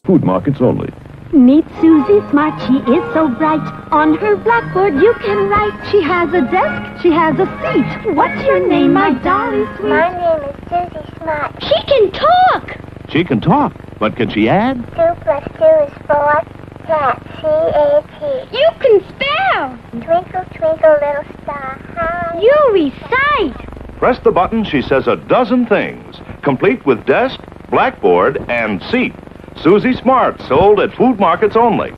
Food markets only. Meet Susie Smart, she is so bright. On her blackboard you can write. She has a desk, she has a seat. What's your name, my dolly sweet? My name is Susie Smart. She can talk! She can talk, but can she add? 2 plus 2 is 4. Cat, C-A-T. You can spell! Twinkle, twinkle, little star, how You recite! Press the button, she says a dozen things, complete with desk, blackboard, and seat. Susie Smart, sold at food markets only.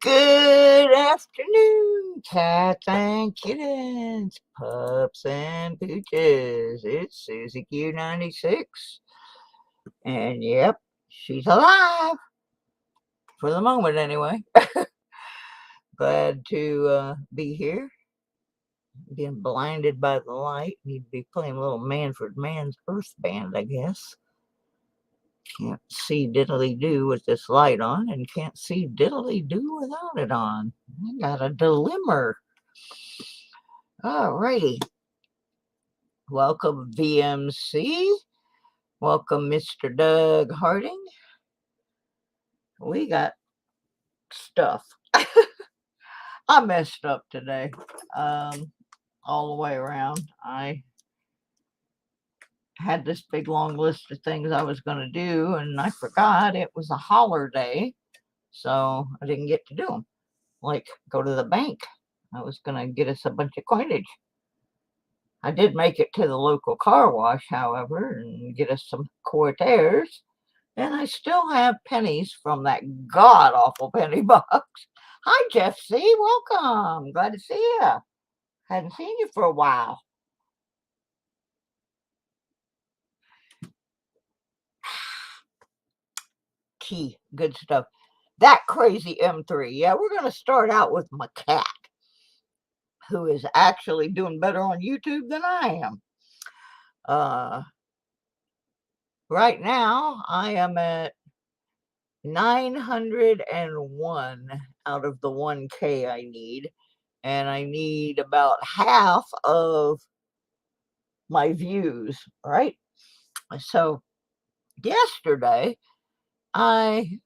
Good afternoon, cats and kittens, pups and pooches. It's Susie Q96. And yep, she's alive. For the moment, anyway. Glad to be here. Being blinded by the light. Need to be playing a little Manfred Mann's Earth Band, I guess. Can't see diddly-do with this light on, and can't see diddly-do without it on. I got a dilemma. Alrighty. Welcome, VMC. Welcome, Mr. Doug Harding. We got stuff. I messed up today. All the way around. I had this big long list of things I was going to do, and I forgot it was a holiday, so I didn't get to do them. Like go to the bank. I was going to get us a bunch of coinage. I did make it to the local car wash, however, and get us some quarters, and I still have pennies from that god-awful penny box. Hi, Jeff C. Welcome. Glad to see you. Hadn't seen you for a while. Key, good stuff. That crazy M3. Yeah, we're going to start out with my cat, who is actually doing better on YouTube than I am. Right now, I am at 901 out of the 1K I need, and I need about half of my views, right? So yesterday, I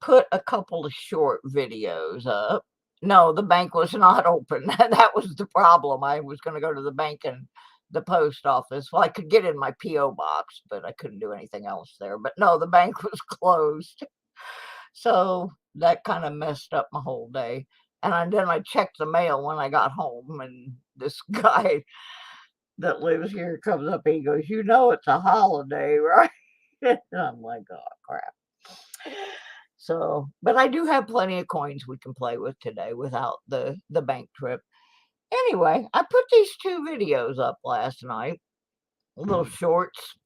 put a couple of short videos up. No, the bank was not open. That was the problem. I was going to go to the bank and the post office. Well, I could get in my P.O. box, but I couldn't do anything else there. But no, the bank was closed. So that kind of messed up my whole day. And then I checked the mail when I got home, and this guy that lives here comes up and he goes, "You know it's a holiday, right?" And I'm like, oh, crap. So, but I do have plenty of coins we can play with today without the bank trip. Anyway, I put these 2 videos up last night, little shorts.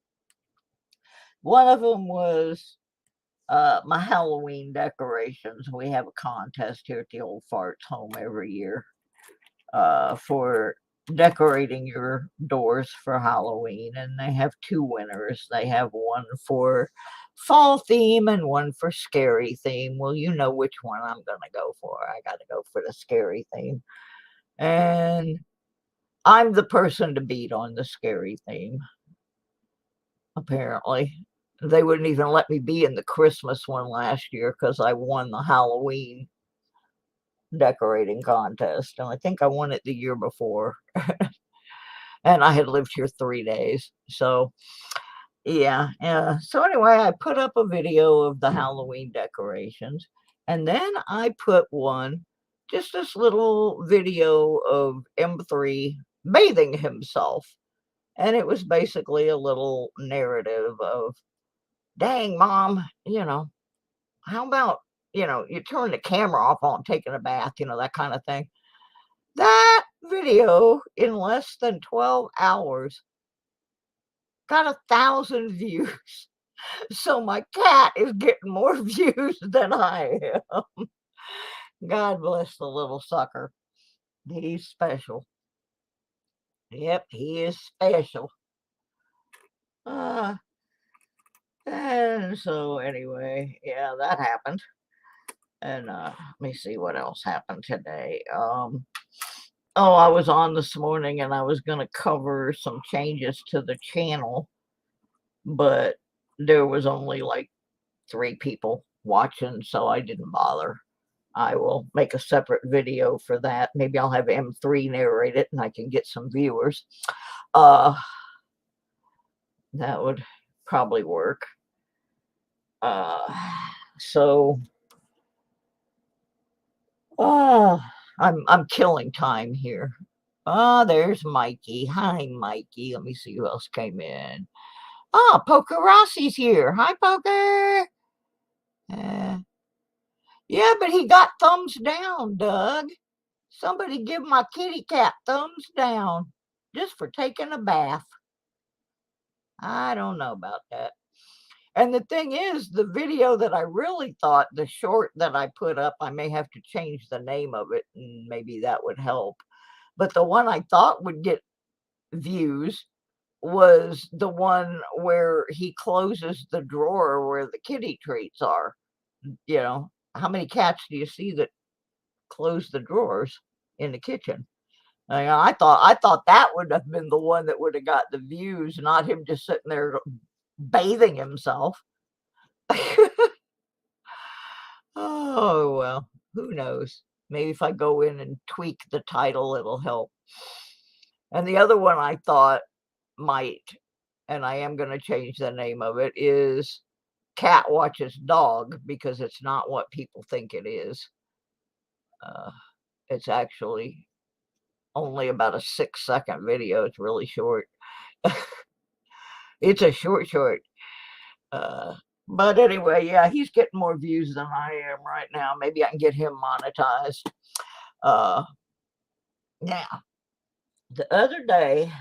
One of them was my Halloween decorations. We have a contest here at the Old Farts home every year for decorating your doors for Halloween, and they have 2 winners. They have one for fall theme and one for scary theme. Well, you know which one I'm going to go for. I got to go for the scary theme. And I'm the person to beat on the scary theme, apparently. They wouldn't even let me be in the Christmas one last year because I won the Halloween decorating contest, and I think I won it the year before. And I had lived here 3 days. So yeah. So anyway, I put up a video of the Halloween decorations, and then I put just this little video of M3 bathing himself. And it was basically a little narrative of, dang, Mom, how about, you turn the camera off on taking a bath, that kind of thing. That video in less than 12 hours got 1,000 views. So my cat is getting more views than I am. God bless the little sucker. He's special. Yep, he is special. Uh, and so anyway, yeah, that happened. And let me see what else happened today. Oh, I was on this morning and I was going to cover some changes to the channel, but there was only like 3 people watching, so I didn't bother. I will make a separate video for that. Maybe I'll have M3 narrate it and I can get some viewers. That would probably work. So I'm killing time here. There's Mikey. Hi, Mikey. Let me see who else came in. Poker Rossi's here. Hi, Poker. Yeah, but he got thumbs down, Doug. Somebody give my kitty cat thumbs down just for taking a bath. I don't know about that. And the thing is, the video that I really thought, the short that I put up, I may have to change the name of it, and maybe that would help. But the one I thought would get views was the one where he closes the drawer where the kitty treats are. You know, how many cats do you see that close the drawers in the kitchen? I thought that would have been the one that would have got the views, not him just sitting there bathing himself. Oh, well, who knows? Maybe if I go in and tweak the title, it'll help. And the other one I thought might, and I am going to change the name of it, is Cat Watches Dog, because it's not what people think it is. It's actually only about a 6-second video. It's really short. It's a short. But anyway, yeah, he's getting more views than I am right now. Maybe I can get him monetized. Now, the other day,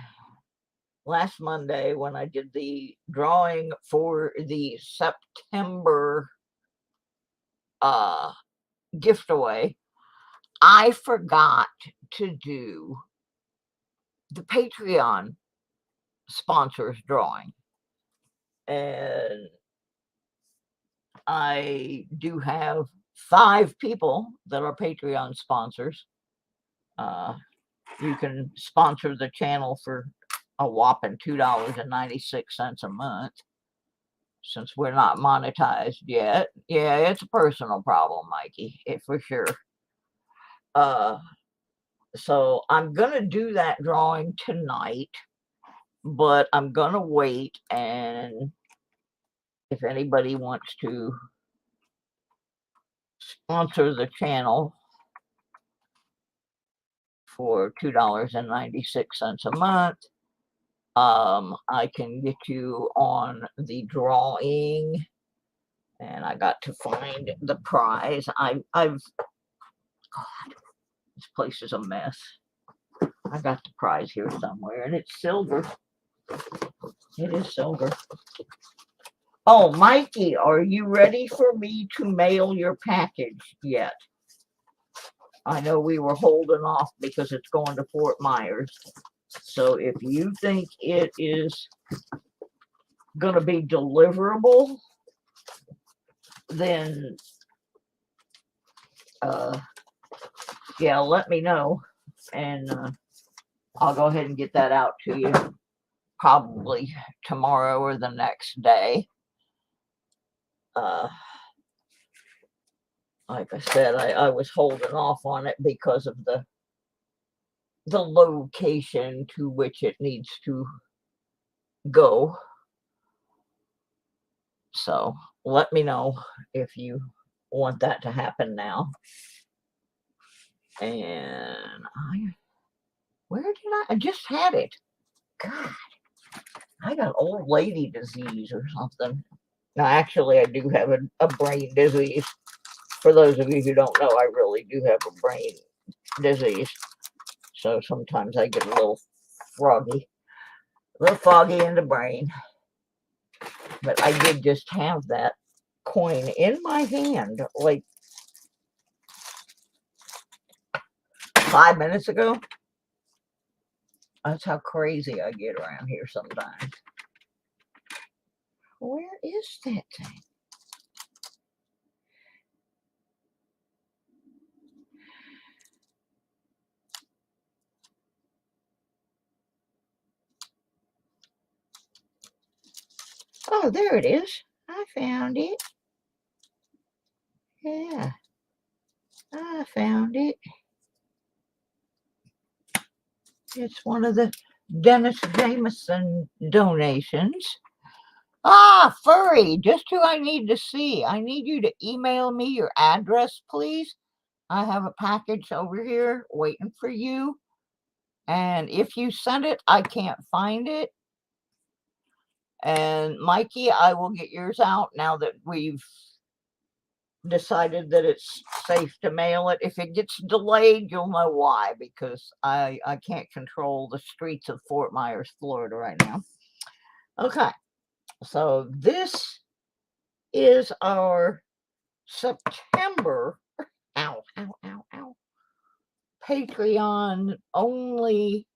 last Monday, when I did the drawing for the September gift away, I forgot to do the Patreon sponsors drawing. And I do have 5 people that are Patreon sponsors. You can sponsor the channel for a whopping $2.96 a month, since we're not monetized yet. Yeah, it's a personal problem, Mikey, for sure. So I'm gonna do that drawing tonight, but I'm gonna wait, and if anybody wants to sponsor the channel for $2.96 a month, I can get you on the drawing. And I got to find the prize. God, this place is a mess. I got the prize here somewhere, and it's silver. It is silver. Oh, Mikey, are you ready for me to mail your package yet? I know we were holding off because it's going to Fort Myers. So if you think it is going to be deliverable, then yeah, let me know, and I'll go ahead and get that out to you probably tomorrow or the next day. Like I said, I was holding off on it because of the location to which it needs to go. So let me know if you want that to happen now. And where did I just had it? God, I got old lady disease or something. Now, actually, I do have a brain disease. For those of you who don't know, I really do have a brain disease. So sometimes I get a little foggy in the brain. But I did just have that coin in my hand like 5 minutes ago. That's how crazy I get around here sometimes. Where is that thing? Oh, there it is. I found it. Yeah, I found it. It's one of the Dennis Jameson donations. Ah, Furry, just who I need to see. I need you to email me your address, please. I have a package over here waiting for you. And if you send it, I can't find it. And Mikey, I will get yours out now that we've decided that it's safe to mail it. If it gets delayed, you'll know why, because I can't control the streets of Fort Myers, Florida right now. Okay, so this is our September, ow, Patreon only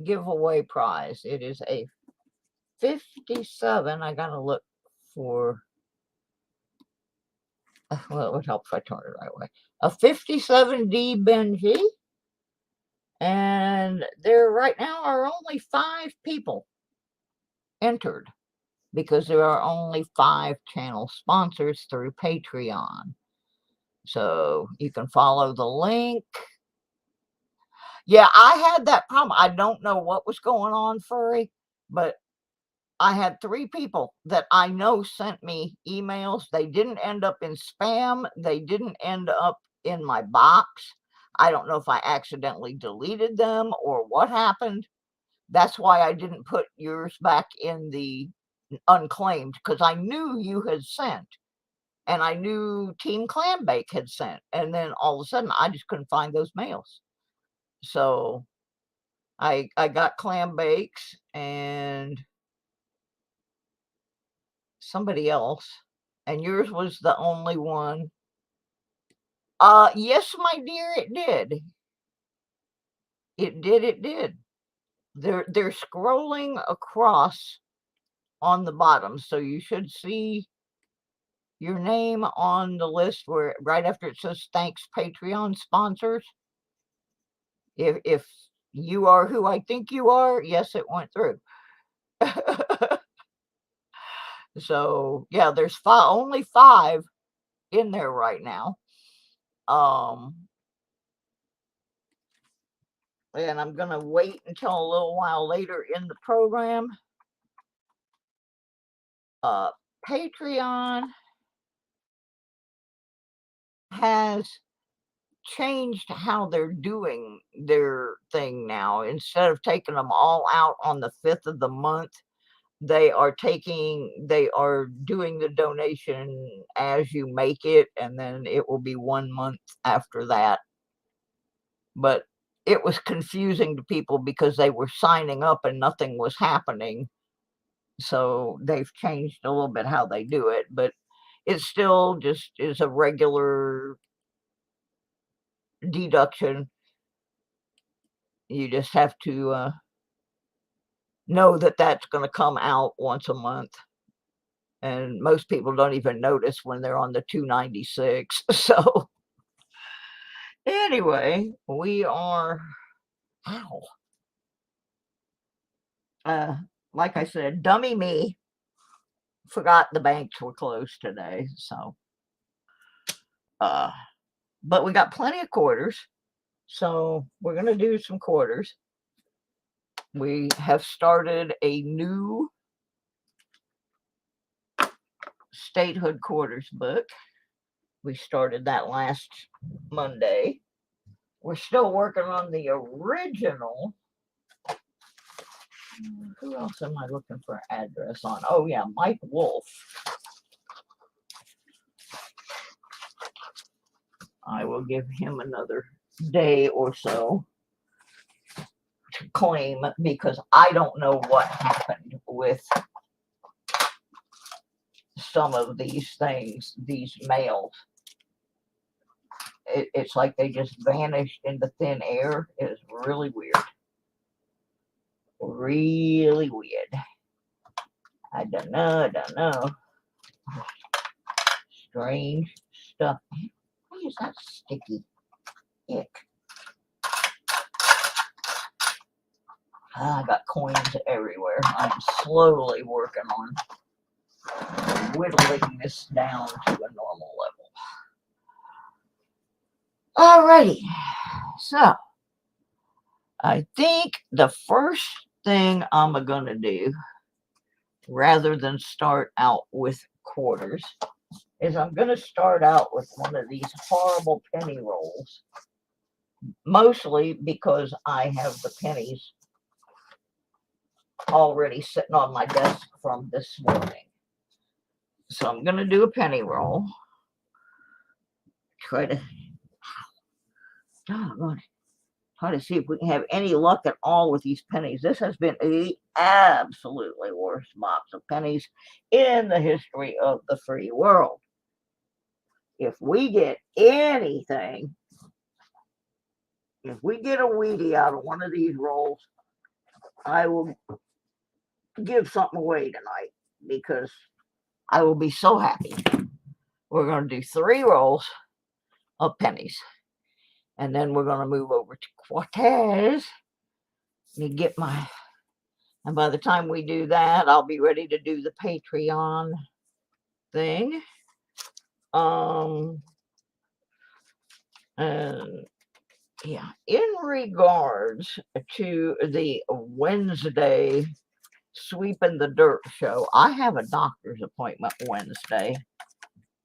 giveaway prize. It is a 57. I gotta look for, well, it would help if I turn it right way. A 57D Benji. And there right now are only 5 people entered because there are only 5 channel sponsors through Patreon. So you can follow the link. Yeah, I had that problem. I don't know what was going on, Furry, but I had 3 people that I know sent me emails. They didn't end up in spam. They didn't end up in my box. I don't know if I accidentally deleted them or what happened. That's why I didn't put yours back in the unclaimed, because I knew you had sent. And I knew Team Clambake had sent. And then all of a sudden, I just couldn't find those mails. So I got Clambakes and somebody else. And yours was the only one. Yes, my dear, it did. It did. They're scrolling across on the bottom. So you should see your name on the list where right after it says thanks Patreon sponsors. If you are who I think you are, yes, it went through. So yeah, there's only 5 in there right now. And I'm gonna wait until a little while later in the program. Patreon has changed how they're doing their thing now. Instead of taking them all out on the 5th of the month, they are doing the donation as you make it, and then it will be 1 month after that. But it was confusing to people because they were signing up and nothing was happening. So they've changed a little bit how they do it, but it still just is a regular deduction. You just have to know that that's going to come out once a month. And most people don't even notice when they're on the 296. So anyway, we are, like I said, dummy me forgot the banks were closed today. So, but we got plenty of quarters. So we're going to do some quarters. We have started a new statehood quarters book. We started that last Monday. We're still working on the original. Who else am I looking for address on? Oh yeah, Mike Wolf. I will give him another day or so to claim, because I don't know what happened with some of these things, these mails. It's like they just vanished into thin air. It's really weird. Really weird. I don't know. Strange stuff. Why is that sticky? Ick. I got coins everywhere. I'm slowly working on whittling this down to a normal level. Alrighty. So, I think the first thing I'm going to do, rather than start out with quarters, is I'm going to start out with one of these horrible penny rolls. Mostly because I have the pennies already sitting on my desk from this morning. So I'm going to do a penny roll. Try to see if we can have any luck at all with these pennies. This has been the absolutely worst box of pennies in the history of the free world. If we get anything, if we get a Wheatie out of one of these rolls, I will give something away tonight because I will be so happy. We're going to do 3 rolls of pennies. And then we're going to move over to quarters. Let me get my... And by the time we do that, I'll be ready to do the Patreon thing. And yeah, in regards to the Wednesday Sweeping the Dirt show, I have a doctor's appointment Wednesday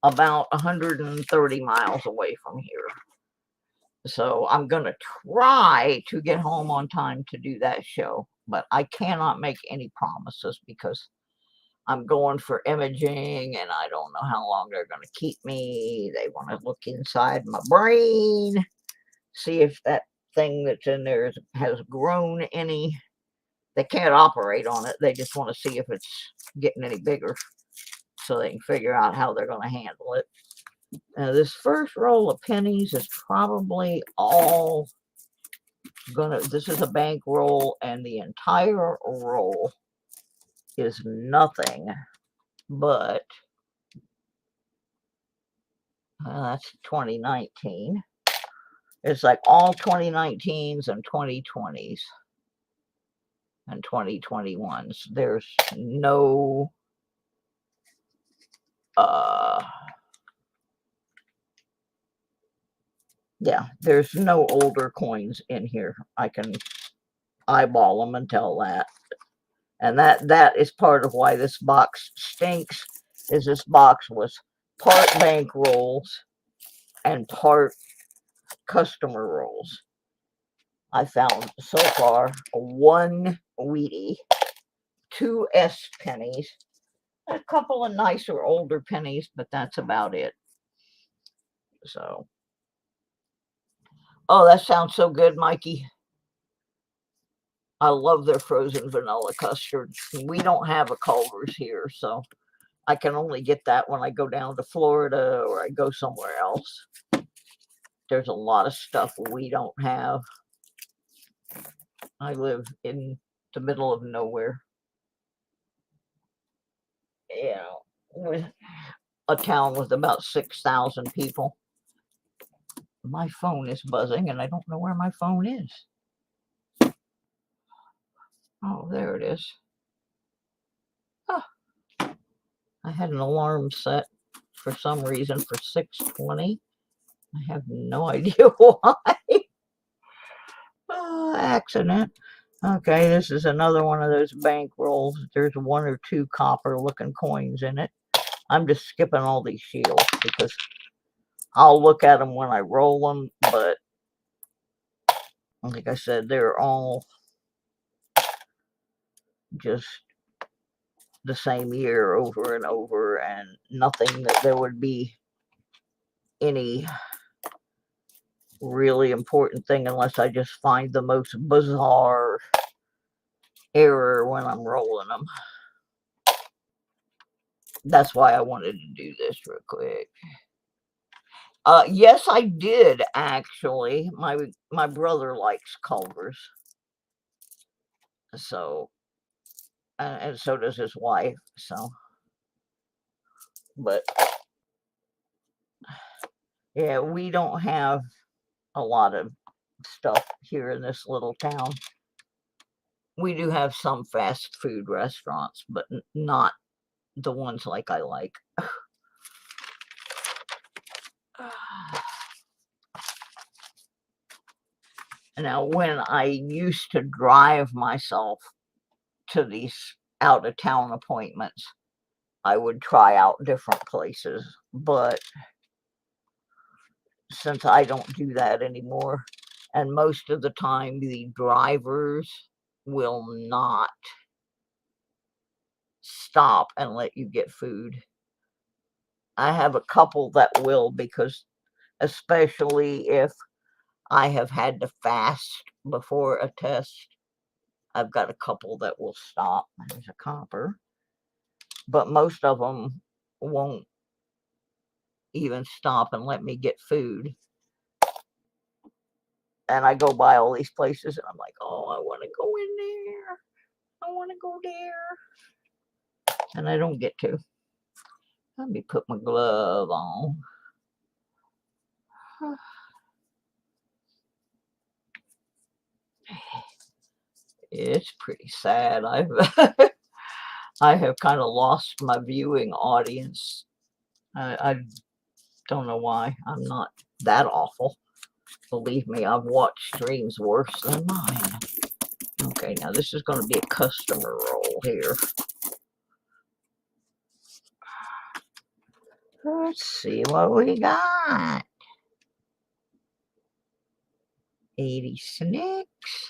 about 130 miles away from here. So I'm going to try to get home on time to do that show, but I cannot make any promises because I'm going for imaging and I don't know how long they're going to keep me. They want to look inside my brain, see if that thing that's in there has grown any. They can't operate on it. They just want to see if it's getting any bigger so they can figure out how they're going to handle it. Now, this first roll of pennies is probably all gonna, this is a bank roll, and the entire roll is nothing but, that's 2019. It's like all 2019s and 2020s and 2021s. There's no, yeah, there's no older coins in here. I can eyeball them and tell that. And that is part of why this box stinks, is this box was part bank rolls and part customer rolls. I found so far 1 Wheatie, 2 S pennies, a couple of nicer older pennies, but that's about it. So, oh, that sounds so good, Mikey. I love their frozen vanilla custard. We don't have a Culver's here, so I can only get that when I go down to Florida or I go somewhere else. There's a lot of stuff we don't have. I live in the middle of nowhere. You know, with a town with about 6,000 people. My phone is buzzing and I don't know where my phone is. Oh, there it is. Oh, I had an alarm set for some reason for 6:20. I have no idea why. Oh, accident. Okay, this is another one of those bank rolls. There's 1 or 2 copper looking coins in it. I'm just skipping all these shields because I'll look at them when I roll them, but like I said, they're all just the same year over and over, and nothing that there would be any really important thing unless I just find the most bizarre error when I'm rolling them. that's why I wanted to do this real quick. Yes, I did actually. My brother likes Culver's, so and so does his wife. So, but yeah, we don't have a lot of stuff here in this little town. We do have some fast food restaurants, but not the ones like I like. Now, when I used to drive myself to these out of town appointments, I would try out different places. But since I don't do that anymore, and most of the time the drivers will not stop and let you get food. I have a couple that will, because especially if I have had to fast before a test, I've got a couple that will stop. There's a copper. But most of them won't even stop and let me get food. And I go by all these places and I'm like, oh, I want to go in there. I want to go there. And I don't get to. Let me put my glove on. It's pretty sad. I have kind of lost my viewing audience. I don't know why. I'm not that awful. Believe me, I've watched streams worse than mine. Okay, now this is going to be a customer roll here. Let's see what we got. 80 snicks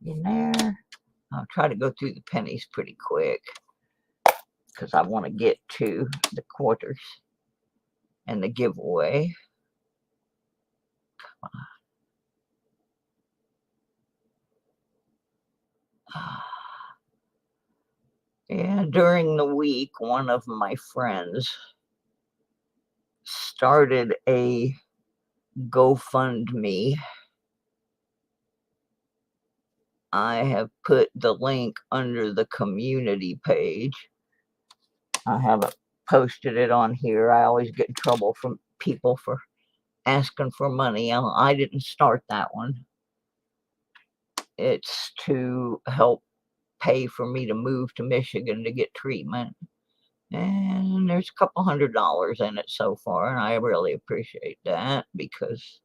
in there. I'll try to go through the pennies pretty quick because I want to get to the quarters and the giveaway. Come on. And during the week, one of my friends started a GoFundMe. I have put the link under the community page. I haven't posted it on here. I always get in trouble from people for asking for money. I didn't start that one. It's to help pay for me to move to Michigan to get treatment. And there's a couple $100 in it so far, and I really appreciate that because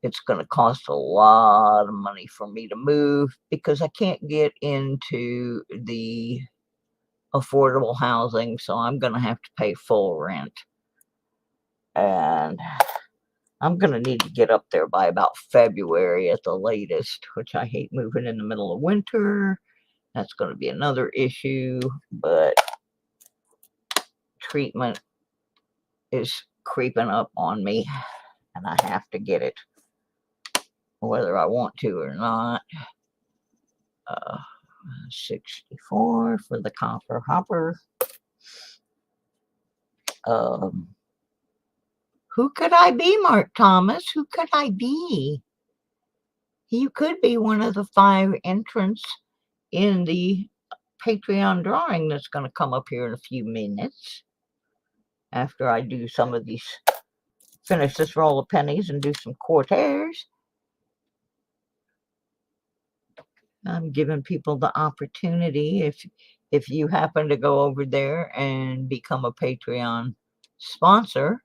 it's going to cost a lot of money for me to move because I can't get into the affordable housing, so I'm going to have to pay full rent. And I'm going to need to get up there by about February at the latest, which I hate moving in the middle of winter. That's going to be another issue, but treatment is creeping up on me, and I have to get it, whether I want to or not. 64 for the copper hopper. Who could I be, Mark Thomas? Who could I be? You could be one of the 5 entrants in the Patreon drawing that's going to come up here in a few minutes after I do some of these, finish this roll of pennies and do some quarters. I'm giving people the opportunity, if you happen to go over there and become a Patreon sponsor,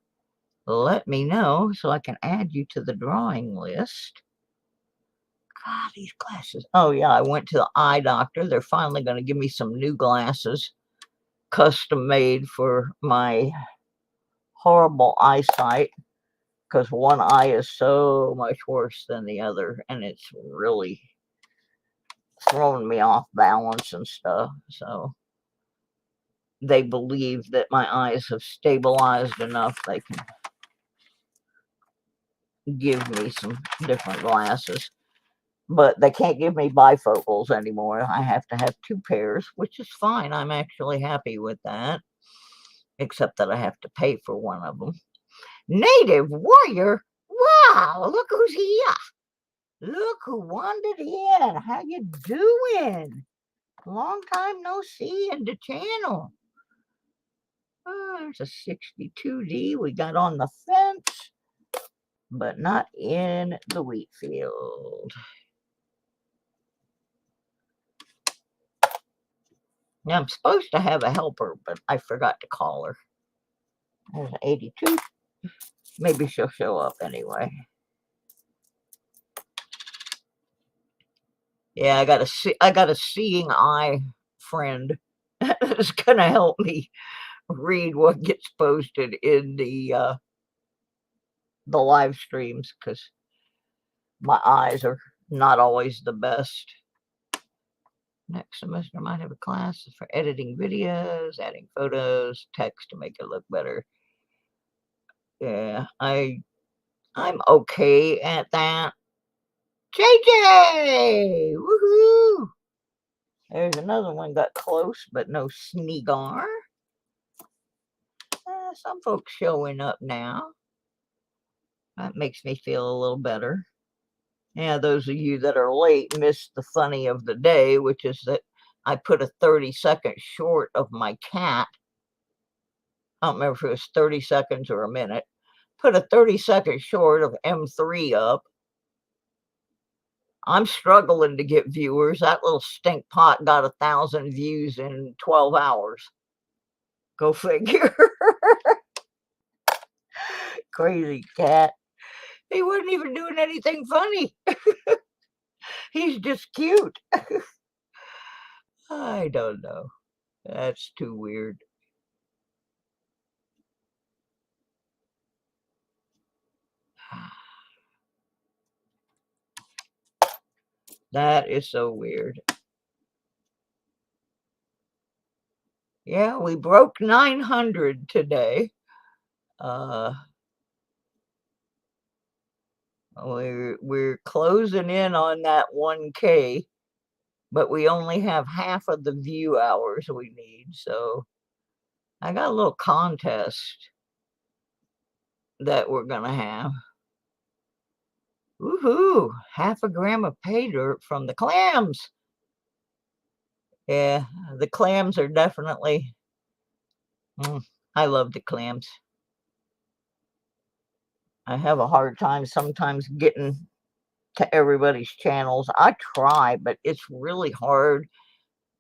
let me know so I can add you to the drawing list. God, these glasses. Oh, yeah, I went to the eye doctor. They're finally going to give me some new glasses, custom made for my horrible eyesight, because one eye is so much worse than the other, and it's really throwing me off balance and stuff. So they believe that my eyes have stabilized enough they can give me some different glasses. but they can't give me bifocals anymore. I have to have 2 pairs, which is fine. I'm actually happy with that, except that I have to pay for one of them. Native Warrior? Wow, look who's here. Look who wandered in. How you doing? Long time no see in the channel. Oh, there's a 62D we got on the fence, but not in the wheat field. Now, I'm supposed to have a helper, but I forgot to call her. There's an 82. Maybe she'll show up anyway. Yeah, I got a seeing eye friend that's gonna help me read what gets posted in the live streams, because my eyes are not always the best. Next semester I might have a class for editing videos, adding photos, text to make it look better. Yeah, I'm okay at that. JJ! Woohoo! There's another one got close, but no Sneegar. Some folks showing up now. That makes me feel a little better. Yeah, those of you that are late missed the funny of the day, which is that I put a 30-second short of my cat. I don't remember if it was 30 seconds or a minute. Put a 30-second short of M3 up. I'm struggling to get viewers. That little stink pot got 1,000 views in 12 hours. Go figure. Crazy cat. He wasn't even doing anything funny. He's just cute. I don't know. That's too weird. That is so weird. Yeah, we broke 900 today. We're closing in on that 1K, but we only have half of the view hours we need. So I got a little contest that we're gonna have. Woohoo! Half a gram of pay dirt from the clams. Yeah, the clams are definitely. I love the clams. I have a hard time sometimes getting to everybody's channels. I try, but it's really hard.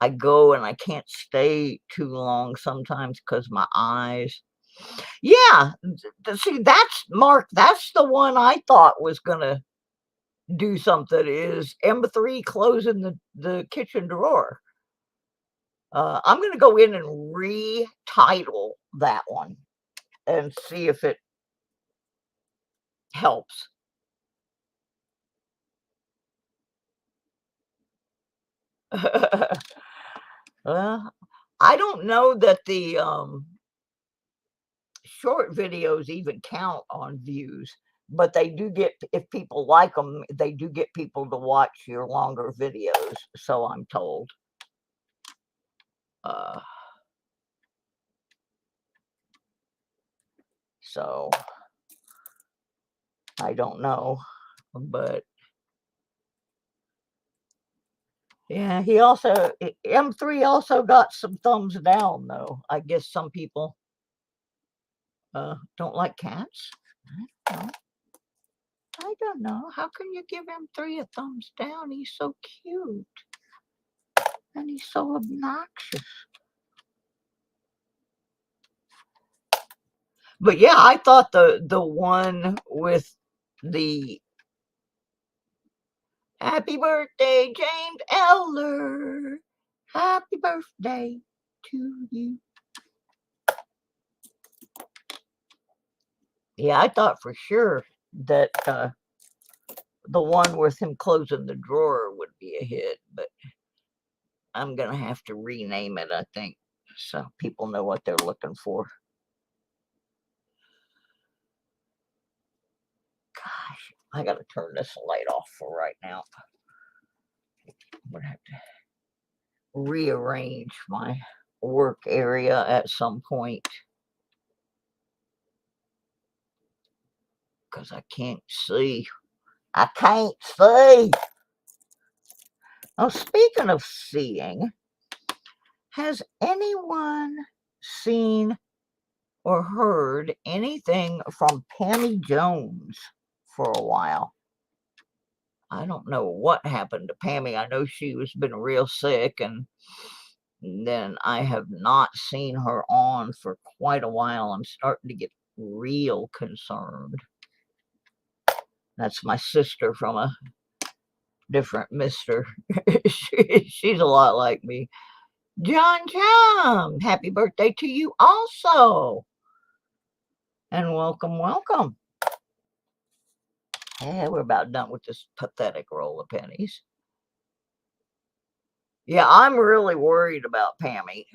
I go and I can't stay too long sometimes because my eyes. Yeah, see, that's Mark. That's the one I thought was gonna do something. Is M3 closing the kitchen drawer? I'm gonna go in and retitle that one and see if it helps. Well, I don't know that the short videos even count on views, but they do get, if people like them, they do get people to watch your longer videos, so I'm told. So I don't know, but yeah, he also, M3 also got some thumbs down though. I guess some people don't like cats. I don't know. How can you give M3 a thumbs down? He's so cute. And he's so obnoxious. But yeah, I thought the one with the happy birthday, James Eller. Happy birthday to you. Yeah, I thought for sure that the one with him closing the drawer would be a hit, but I'm gonna have to rename it, I think, so people know what they're looking for. Gosh, I gotta turn this light off for right now. I'm going to have to rearrange my work area at some point because I can't see. I can't see. Oh, speaking of seeing, has anyone seen or heard anything from Pammy Jones for a while? I don't know what happened to Pammy. I know she was been real sick, and then I have not seen her on for quite a while. I'm starting to get real concerned. That's my sister from a different mister. She's a lot like me. John Chum, happy birthday to you also. And welcome, welcome. Yeah, we're about done with this pathetic roll of pennies. Yeah, I'm really worried about Pammy.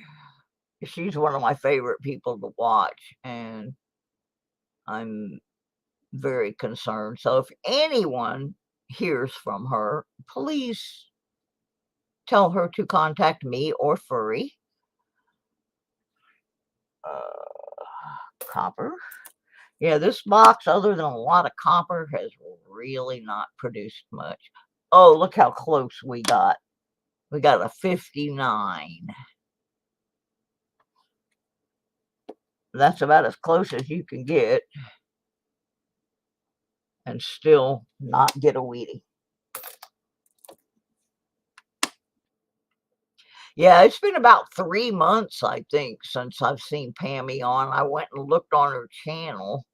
She's one of my favorite people to watch, and I'm very concerned. So if anyone hears from her, please tell her to contact me or Furry. Copper. Yeah, this box, other than a lot of copper, has really not produced much. Oh, look how close we got. We got a 59. That's about as close as you can get and still not get a Wheatie. Yeah, it's been about 3 months, I think, since I've seen Pammy on. I went and looked on her channel,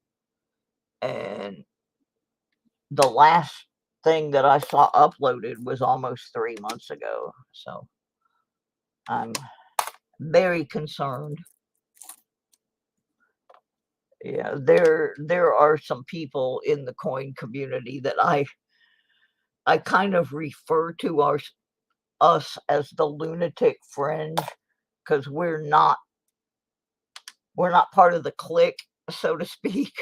and the last thing that I saw uploaded was almost 3 months ago. So I'm very concerned. Yeah, there are some people in the coin community that I kind of refer to us as the lunatic fringe, because we're not part of the clique, so to speak.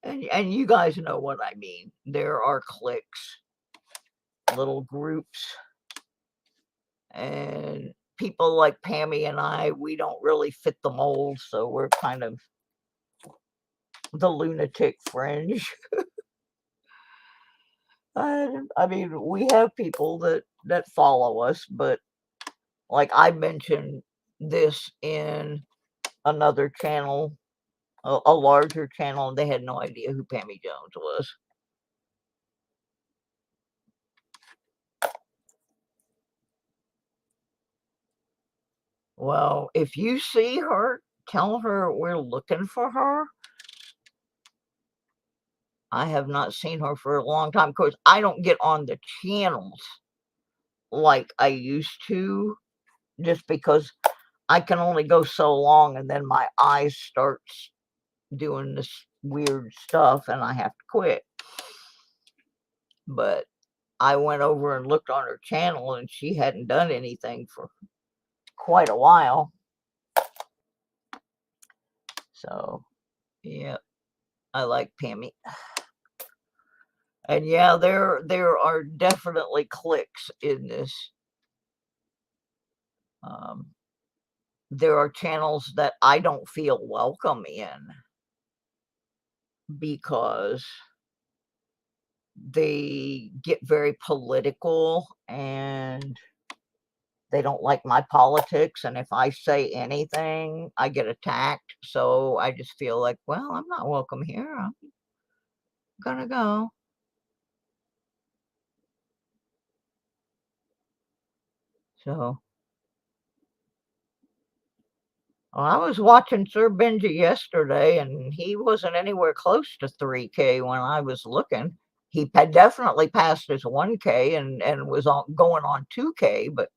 And you guys know what I mean. There are cliques, little groups, and people like Pammy and I, we don't really fit the mold, so we're kind of the lunatic fringe. I mean, we have people that follow us, but like I mentioned this in another channel, a larger channel, and they had no idea who Pammy Jones was. Well, if you see her, tell her we're looking for her. I have not seen her for a long time. Of course, I don't get on the channels like I used to, just because I can only go so long, and then my eyes starts doing this weird stuff and I have to quit. But I went over and looked on her channel, and she hadn't done anything for quite a while. So, yeah, I like Pammy. And yeah, there are definitely cliques in this. There are channels that I don't feel welcome in because they get very political and they don't like my politics. And if I say anything, I get attacked. So I just feel like, well, I'm not welcome here. I'm gonna go. So well, I was watching Sir Benji yesterday, and he wasn't anywhere close to 3K when I was looking. He had definitely passed his 1K and was going on 2K, but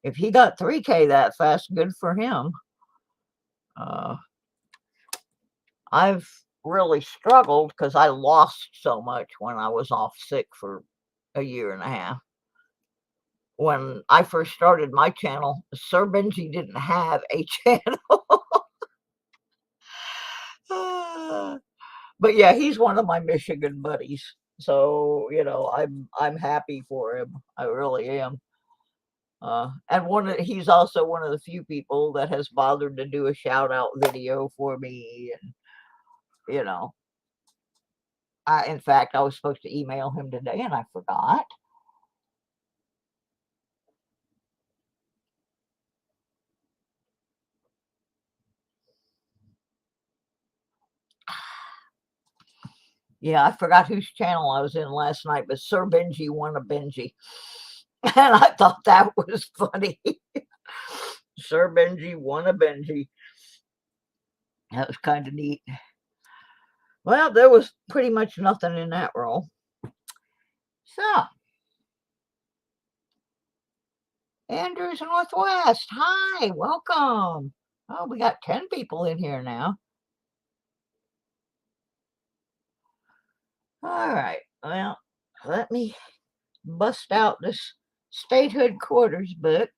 if he got 3K that fast, good for him. I've really struggled because I lost so much when I was off sick for a year and a half. When I first started my channel, Sir Benji didn't have a channel. But yeah, he's one of my Michigan buddies. So, you know, I'm happy for him. I really am. And he's also one of the few people that has bothered to do a shout out video for me. And, you know, in fact, I was supposed to email him today and I forgot. Yeah, I forgot whose channel I was in last night, but Sir Benji won a Benji. And I thought that was funny. Sir Benji won a Benji. That was kind of neat. Well, there was pretty much nothing in that roll. So, Andrews Northwest, hi, welcome. Oh, we got 10 people in here now. All right, well, let me bust out this Statehood Quarters book.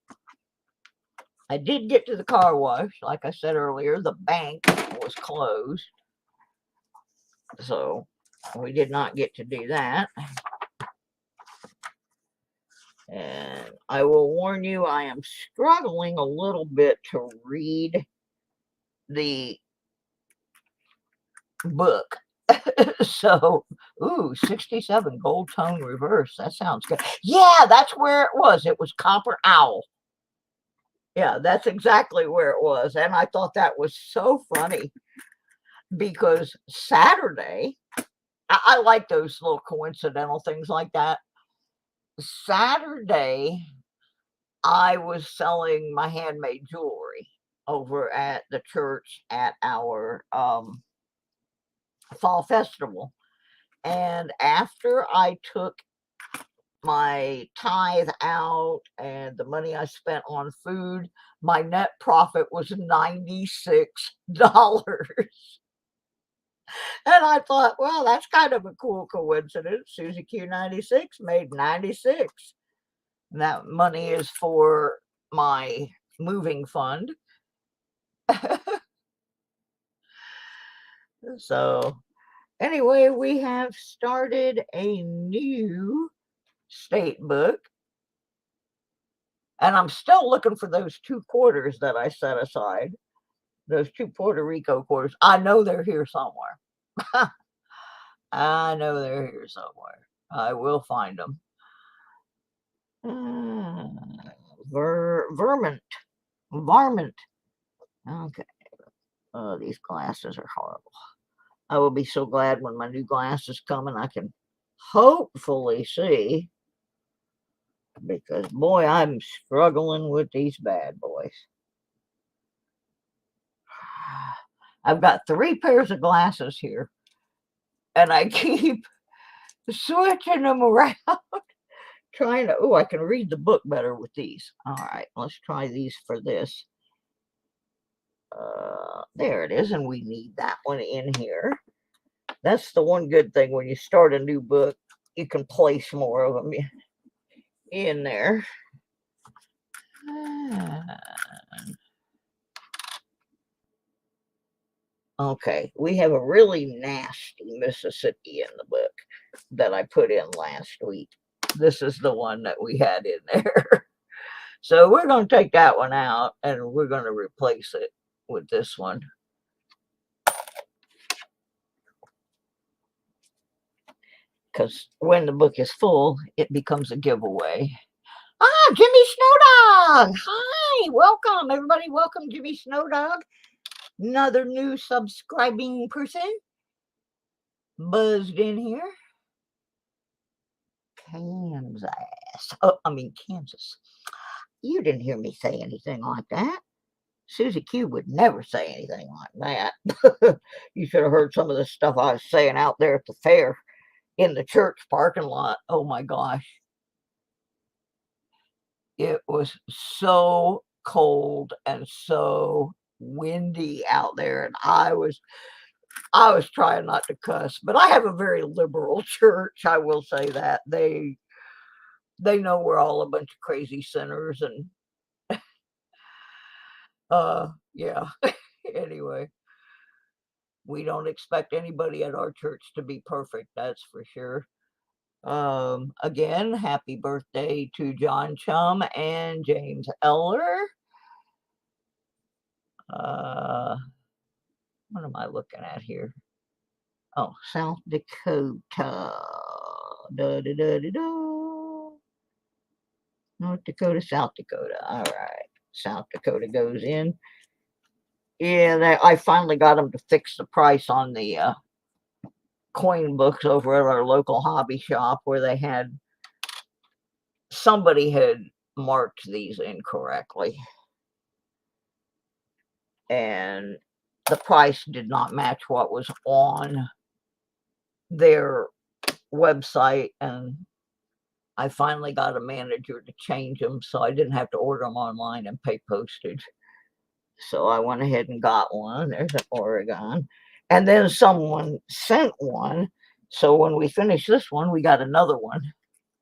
I did get to the car wash. Like I said earlier, the bank was closed. So we did not get to do that. And I will warn you, I am struggling a little bit to read the book. So, ooh, 67 gold tone reverse. That sounds good. Yeah, that's where it was. It was Copper Owl. Yeah, that's exactly where it was. And I thought that was so funny because Saturday, I like those little coincidental things like that. Saturday, I was selling my handmade jewelry over at the church at our fall festival. And after I took my tithe out and the money I spent on food, my net profit was $96. And I thought, well, that's kind of a cool coincidence. Susie Q96 made 96. And that money is for my moving fund. So anyway, we have started a new state book. And I'm still looking for those 2 quarters that I set aside. Those 2 Puerto Rico quarters. I know they're here somewhere. I know they're here somewhere. I will find them. Varmint. Okay. Oh, these glasses are horrible. I will be so glad when my new glasses come and I can hopefully see. Because, boy, I'm struggling with these bad boys. I've got 3 pairs of glasses here. And I keep switching them around. Trying to, oh, I can read the book better with these. All right, let's try these for this. There it is, and we need that one in here. That's the one good thing when you start a new book, you can place more of them in there. Okay, we have a really nasty Mississippi in the book that I put in last week. This is the one that we had in there. So we're going to take that one out and we're going to replace it with this one. Because when the book is full, it becomes a giveaway. Ah, Jimmy Snowdog. Hi, welcome, everybody. Welcome, Jimmy Snowdog. Another new subscribing person buzzed in here. Kansas. Oh, I mean, Kansas. You didn't hear me say anything like that. Susie Q would never say anything like that. You should have heard some of the stuff I was saying out there at the fair in the church parking lot. Oh my gosh. It was so cold and so windy out there, and I was trying not to cuss, but I have a very liberal church. I will say that they know we're all a bunch of crazy sinners, and yeah. Anyway, we don't expect anybody at our church to be perfect, that's for sure. Again, happy birthday to John Chum and James Eller. What am I looking at here? Oh, South Dakota. Da, da, da, da, da. North Dakota, South Dakota. All right. South Dakota goes in. Yeah, I finally got them to fix the price on the coin books over at our local hobby shop, where they had somebody had marked these incorrectly, and the price did not match what was on their website, and I finally got a manager to change them so I didn't have to order them online and pay postage. So I went ahead and got one. There's an Oregon. And then someone sent one. So when we finished this one, we got another one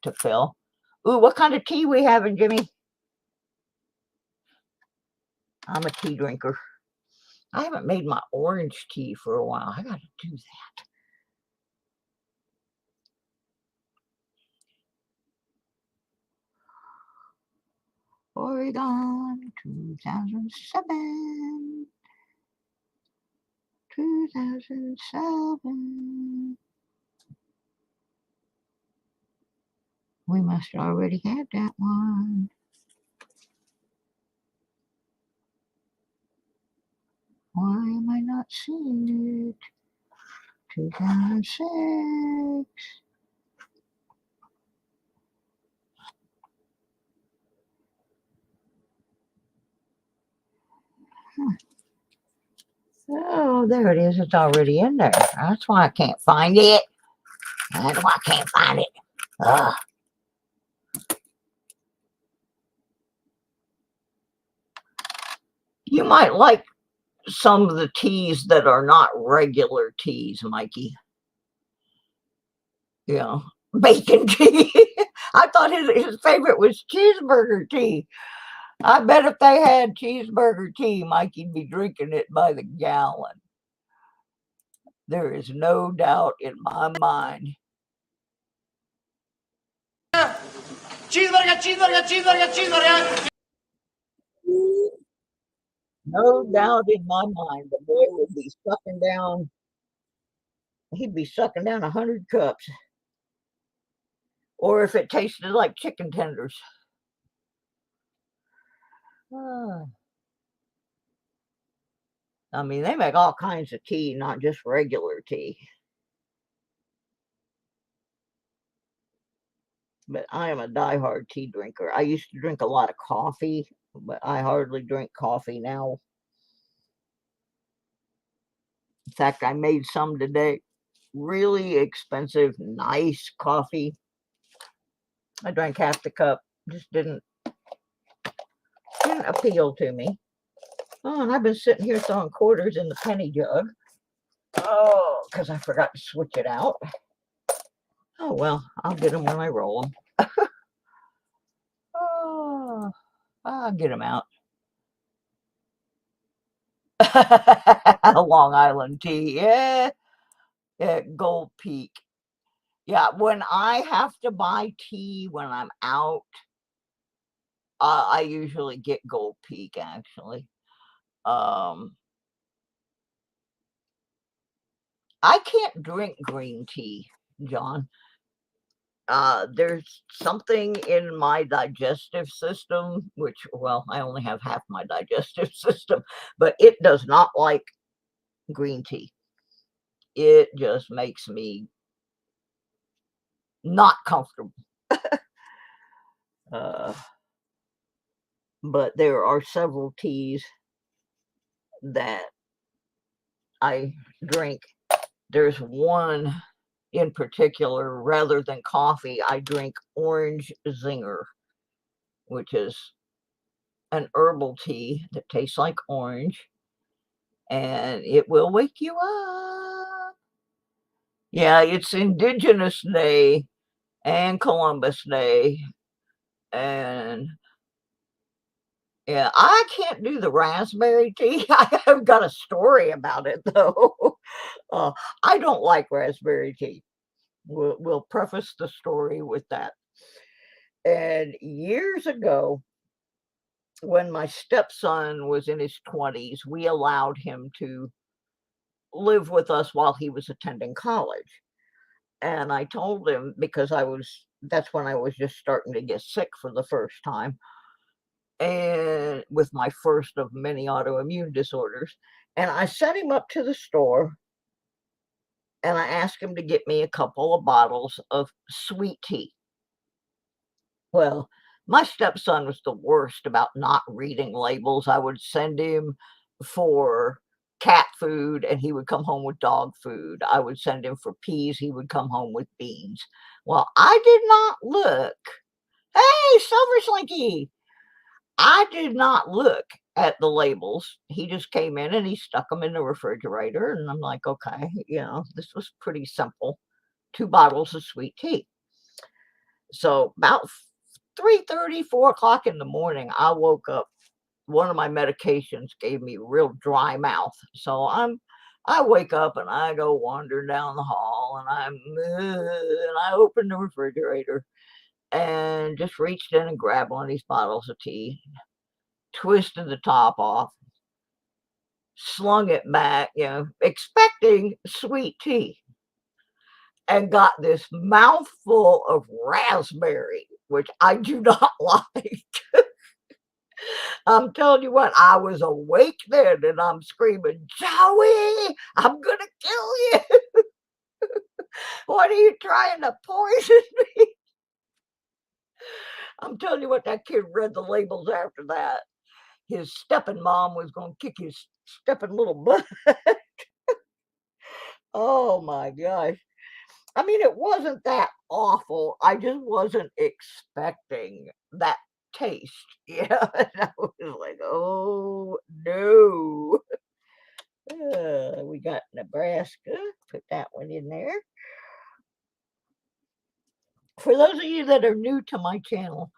to fill. Ooh, what kind of tea we having, Jimmy? I'm a tea drinker. I haven't made my orange tea for a while. I got to do that. Oregon, 2007. 2007. We must have already had that one. Why am I not seeing it? 2006. Oh, there it is. It's already in there. That's why I can't find it. That's why I can't find it. Ugh. You might like some of the teas that are not regular teas, Mikey. Yeah, bacon tea. I thought his favorite was cheeseburger tea. I bet if they had cheeseburger tea, Mikey'd be drinking it by the gallon. There is no doubt in my mind. Cheeseburger, cheeseburger, cheeseburger, cheeseburger. No doubt in my mind, the boy would be sucking down. He'd be sucking down 100 cups. Or if it tasted like chicken tenders. I mean, they make all kinds of tea, not just regular tea. But I am a diehard tea drinker. I used to drink a lot of coffee, but I hardly drink coffee now. In fact, I made some today. Really expensive, nice coffee. I drank half the cup. Just didn't appeal to me. Oh, and I've been sitting here throwing quarters in the penny jug. Oh, because I forgot to switch it out. Oh, well, I'll get them when I roll them. Oh, I'll get them out. Long Island tea, yeah. Gold Peak. Yeah, when I have to buy tea when I'm out, I usually get Gold Peak, actually. I can't drink green tea, John. There's something in my digestive system, which, well, I only have half my digestive system, but it does not like green tea. It just makes me not comfortable. But there are several teas that I drink. There's one in particular, rather than coffee, I drink orange zinger, which is an herbal tea that tastes like orange, and it will wake you up. Yeah, it's Indigenous Day and Columbus Day, and yeah, I can't do the raspberry tea. I've got a story about it, though. I don't like raspberry tea. We'll preface the story with that. And years ago, when my stepson was in his 20s, we allowed him to live with us while he was attending college. And I told him, because that's when I was just starting to get sick for the first time, and with my first of many autoimmune disorders. And I sent him up to the store and I asked him to get me a couple of bottles of sweet tea. Well, my stepson was the worst about not reading labels. I would send him for cat food and he would come home with dog food. I would send him for peas, he would come home with beans. Well, I did not look. Hey, Silver Slinky! I did not look at the labels. He just came in and he stuck them in the refrigerator. And I'm like, okay, this was pretty simple. 2 bottles of sweet tea. So about 3:30, 4 o'clock in the morning, I woke up. One of my medications gave me real dry mouth. So I wake up and I go wandering down the hall and I open the refrigerator and just reached in and grabbed one of these bottles of tea, twisted the top off, slung it back, expecting sweet tea, and got this mouthful of raspberry, which I do not like. I'm telling you what, I was awake then and I'm screaming, Joey, I'm going to kill you. What are you trying to poison me? I'm telling you what, that kid read the labels after that. His stepping mom was going to kick his stepping little butt. Oh my gosh. I mean, it wasn't that awful. I just wasn't expecting that taste. Yeah. And I was like, oh no. We got Nebraska. Put that one in there. For those of you that are new to my channel,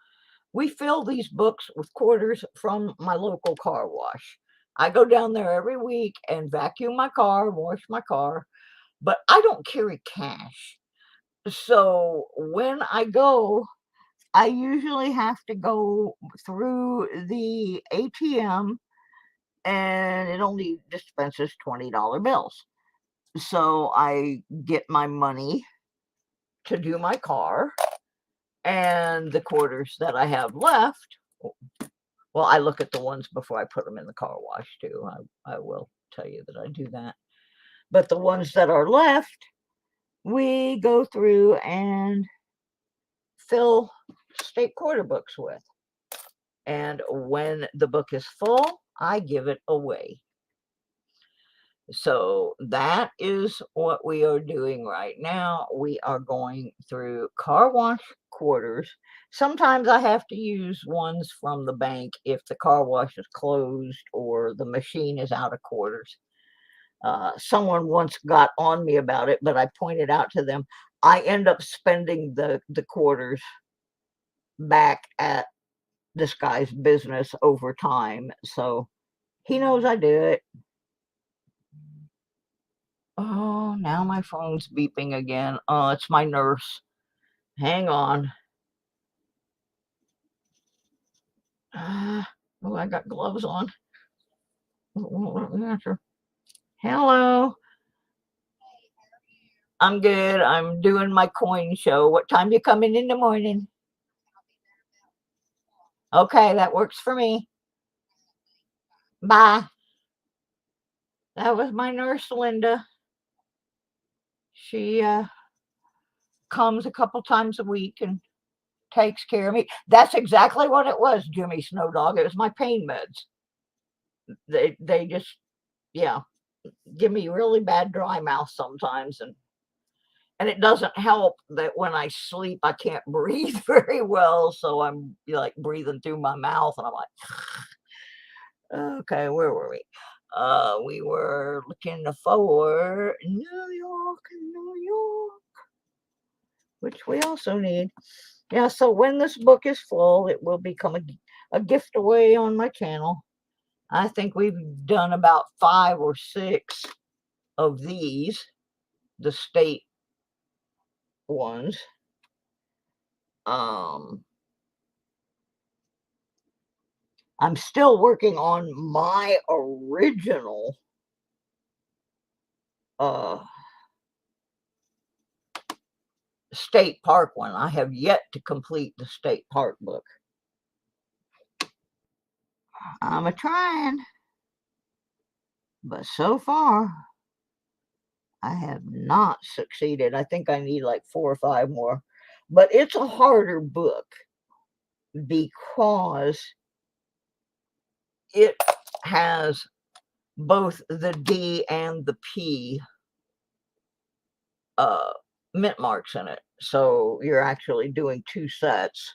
we fill these books with quarters from my local car wash. I go down there every week and vacuum my car, wash my car, but I don't carry cash. So when I go, I usually have to go through the ATM and it only dispenses $20 bills. So I get my money to do my car and the quarters that I have left. Well, I look at the ones before I put them in the car wash too. I will tell you that I do that. But the ones that are left, we go through and fill state quarter books with. And when the book is full, I give it away. So that is what we are doing right now. We are going through car wash quarters. Sometimes I have to use ones from the bank if the car wash is closed or the machine is out of quarters. Someone once got on me about it, but I pointed out to them, I end up spending the quarters back at this guy's business over time. So he knows I do it. Oh, now my phone's beeping again. Oh, it's my nurse. Hang on. Oh, I got gloves on. Won't let me answer. Hello. I'm good. I'm doing my coin show. What time you coming in the morning? Okay, that works for me. Bye. That was my nurse, Linda. She comes a couple times a week and takes care of me. That's exactly what it was, Jimmy Snow Dog. It was my pain meds. They just, yeah, give me really bad dry mouth sometimes, and it doesn't help that when I sleep I can't breathe very well, so I'm like breathing through my mouth, and I'm like, okay, where were we? We were looking for New York, which we also need. Yeah, so when this book is full, it will become a gift away on my channel. I think we've done about 5 or 6 of these, the state ones. I'm still working on my original state park one. I have yet to complete the state park book. I'm trying, but so far I have not succeeded. I think I need like 4 or 5 more, but it's a harder book because it has both the D and the P mint marks in it. So you're actually doing 2 sets.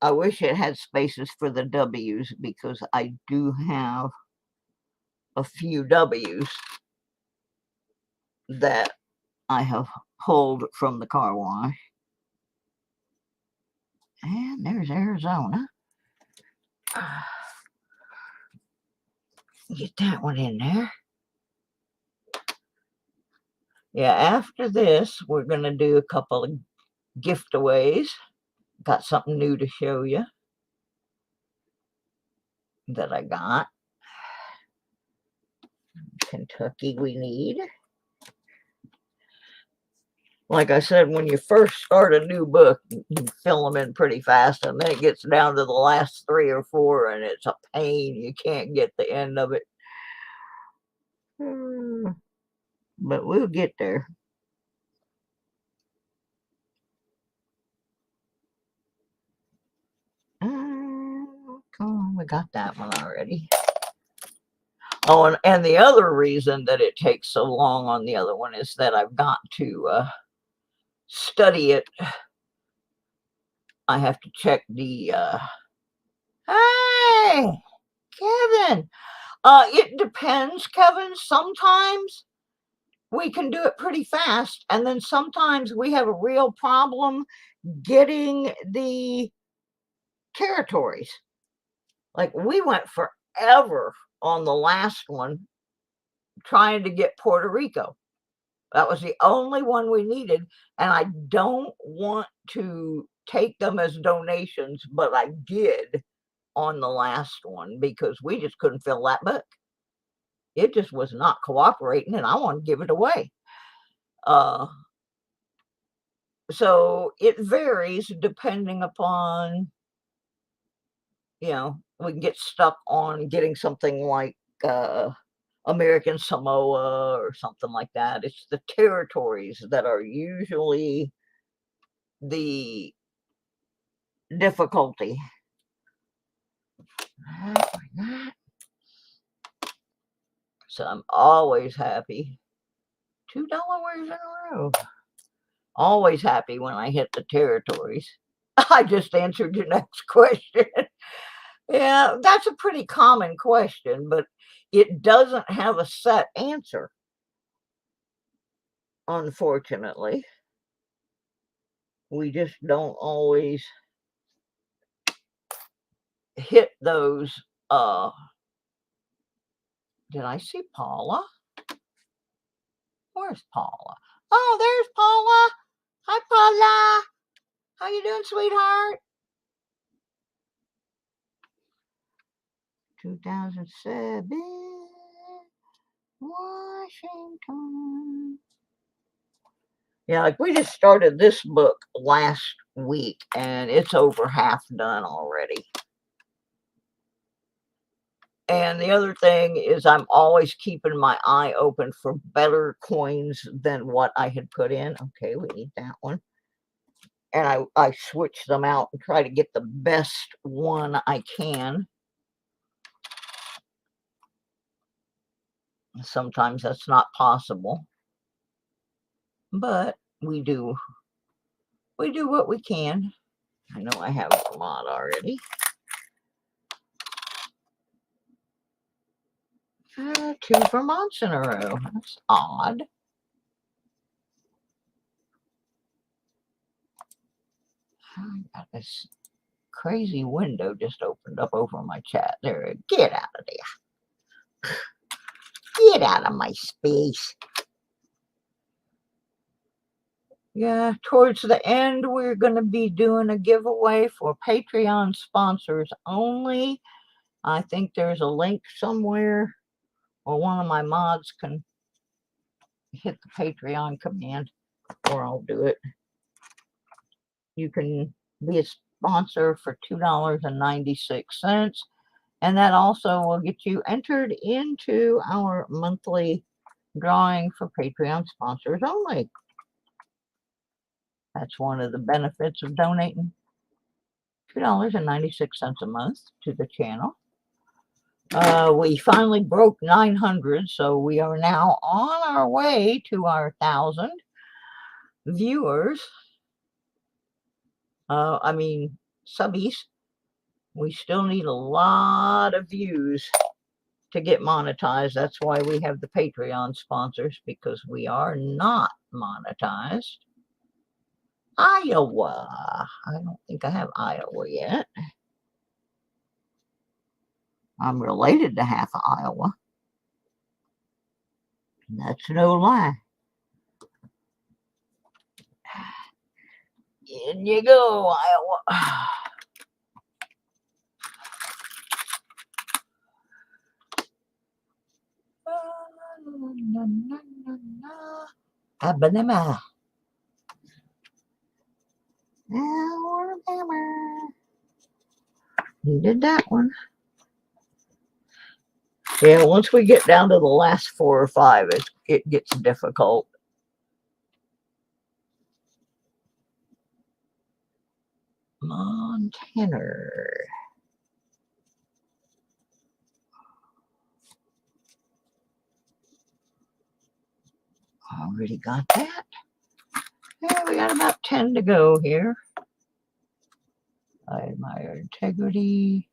I wish it had spaces for the W's because I do have a few W's that I have pulled from the car wash. And there's Arizona. Get that one in there. Yeah, after this, we're going to do a couple of gift-aways. Got something new to show you that I got. Kentucky we need. Like I said, when you first start a new book, you fill them in pretty fast, and then it gets down to the last 3 or 4, and it's a pain. You can't get the end of it. But we'll get there. Come on, we got that one already. Oh, and the other reason that it takes so long on the other one is that I've got to study it. I have to check the hey, Kevin. It depends, Kevin. Sometimes we can do it pretty fast, and then sometimes we have a real problem getting the territories. Like we went forever on the last one trying to get Puerto Rico. That was the only one we needed, and I don't want to take them as donations, but I did on the last one because we just couldn't fill that book. It just was not cooperating, and I want to give it away. So it varies depending upon, we can get stuck on getting something like American Samoa or something like that. It's the territories that are usually the difficulty. So I'm always happy. $2 in a row. Always happy when I hit the territories. I just answered your next question. Yeah, that's a pretty common question, but it doesn't have a set answer, unfortunately. We just don't always hit those. Did I see Paula? Where's Paula? Oh, there's Paula. Hi, Paula. How you doing, sweetheart? 2007, Washington. Yeah, like we just started this book last week, and it's over half done already. And the other thing is I'm always keeping my eye open for better coins than what I had put in. Okay, we need that one. And I switch them out and try to get the best one I can. Sometimes that's not possible. But we do what we can. I know I have Vermont already. 2 Vermonts in a row. That's odd. Got this crazy window just opened up over my chat. There, get out of there. Get out of my space. Yeah, towards the end, we're going to be doing a giveaway for Patreon sponsors only. I think there's a link somewhere, or one of my mods can hit the Patreon command, or I'll do it. You can be a sponsor for $2.96, and that also will get you entered into our monthly drawing for Patreon sponsors only. That's one of the benefits of donating $2.96 a month to the channel. We finally broke 900, so we are now on our way to our 1,000 viewers. Subbies. We still need a lot of views to get monetized. That's why we have the Patreon sponsors, because we are not monetized. Iowa. I don't think I have Iowa yet. I'm related to half of Iowa. That's no lie. In you go, Iowa. Alabama. Alabama. Needed that one. Yeah, once we get down to the last 4 or 5, it gets difficult. Montana. Already got that. Yeah, we got about 10 to go here. I admire integrity.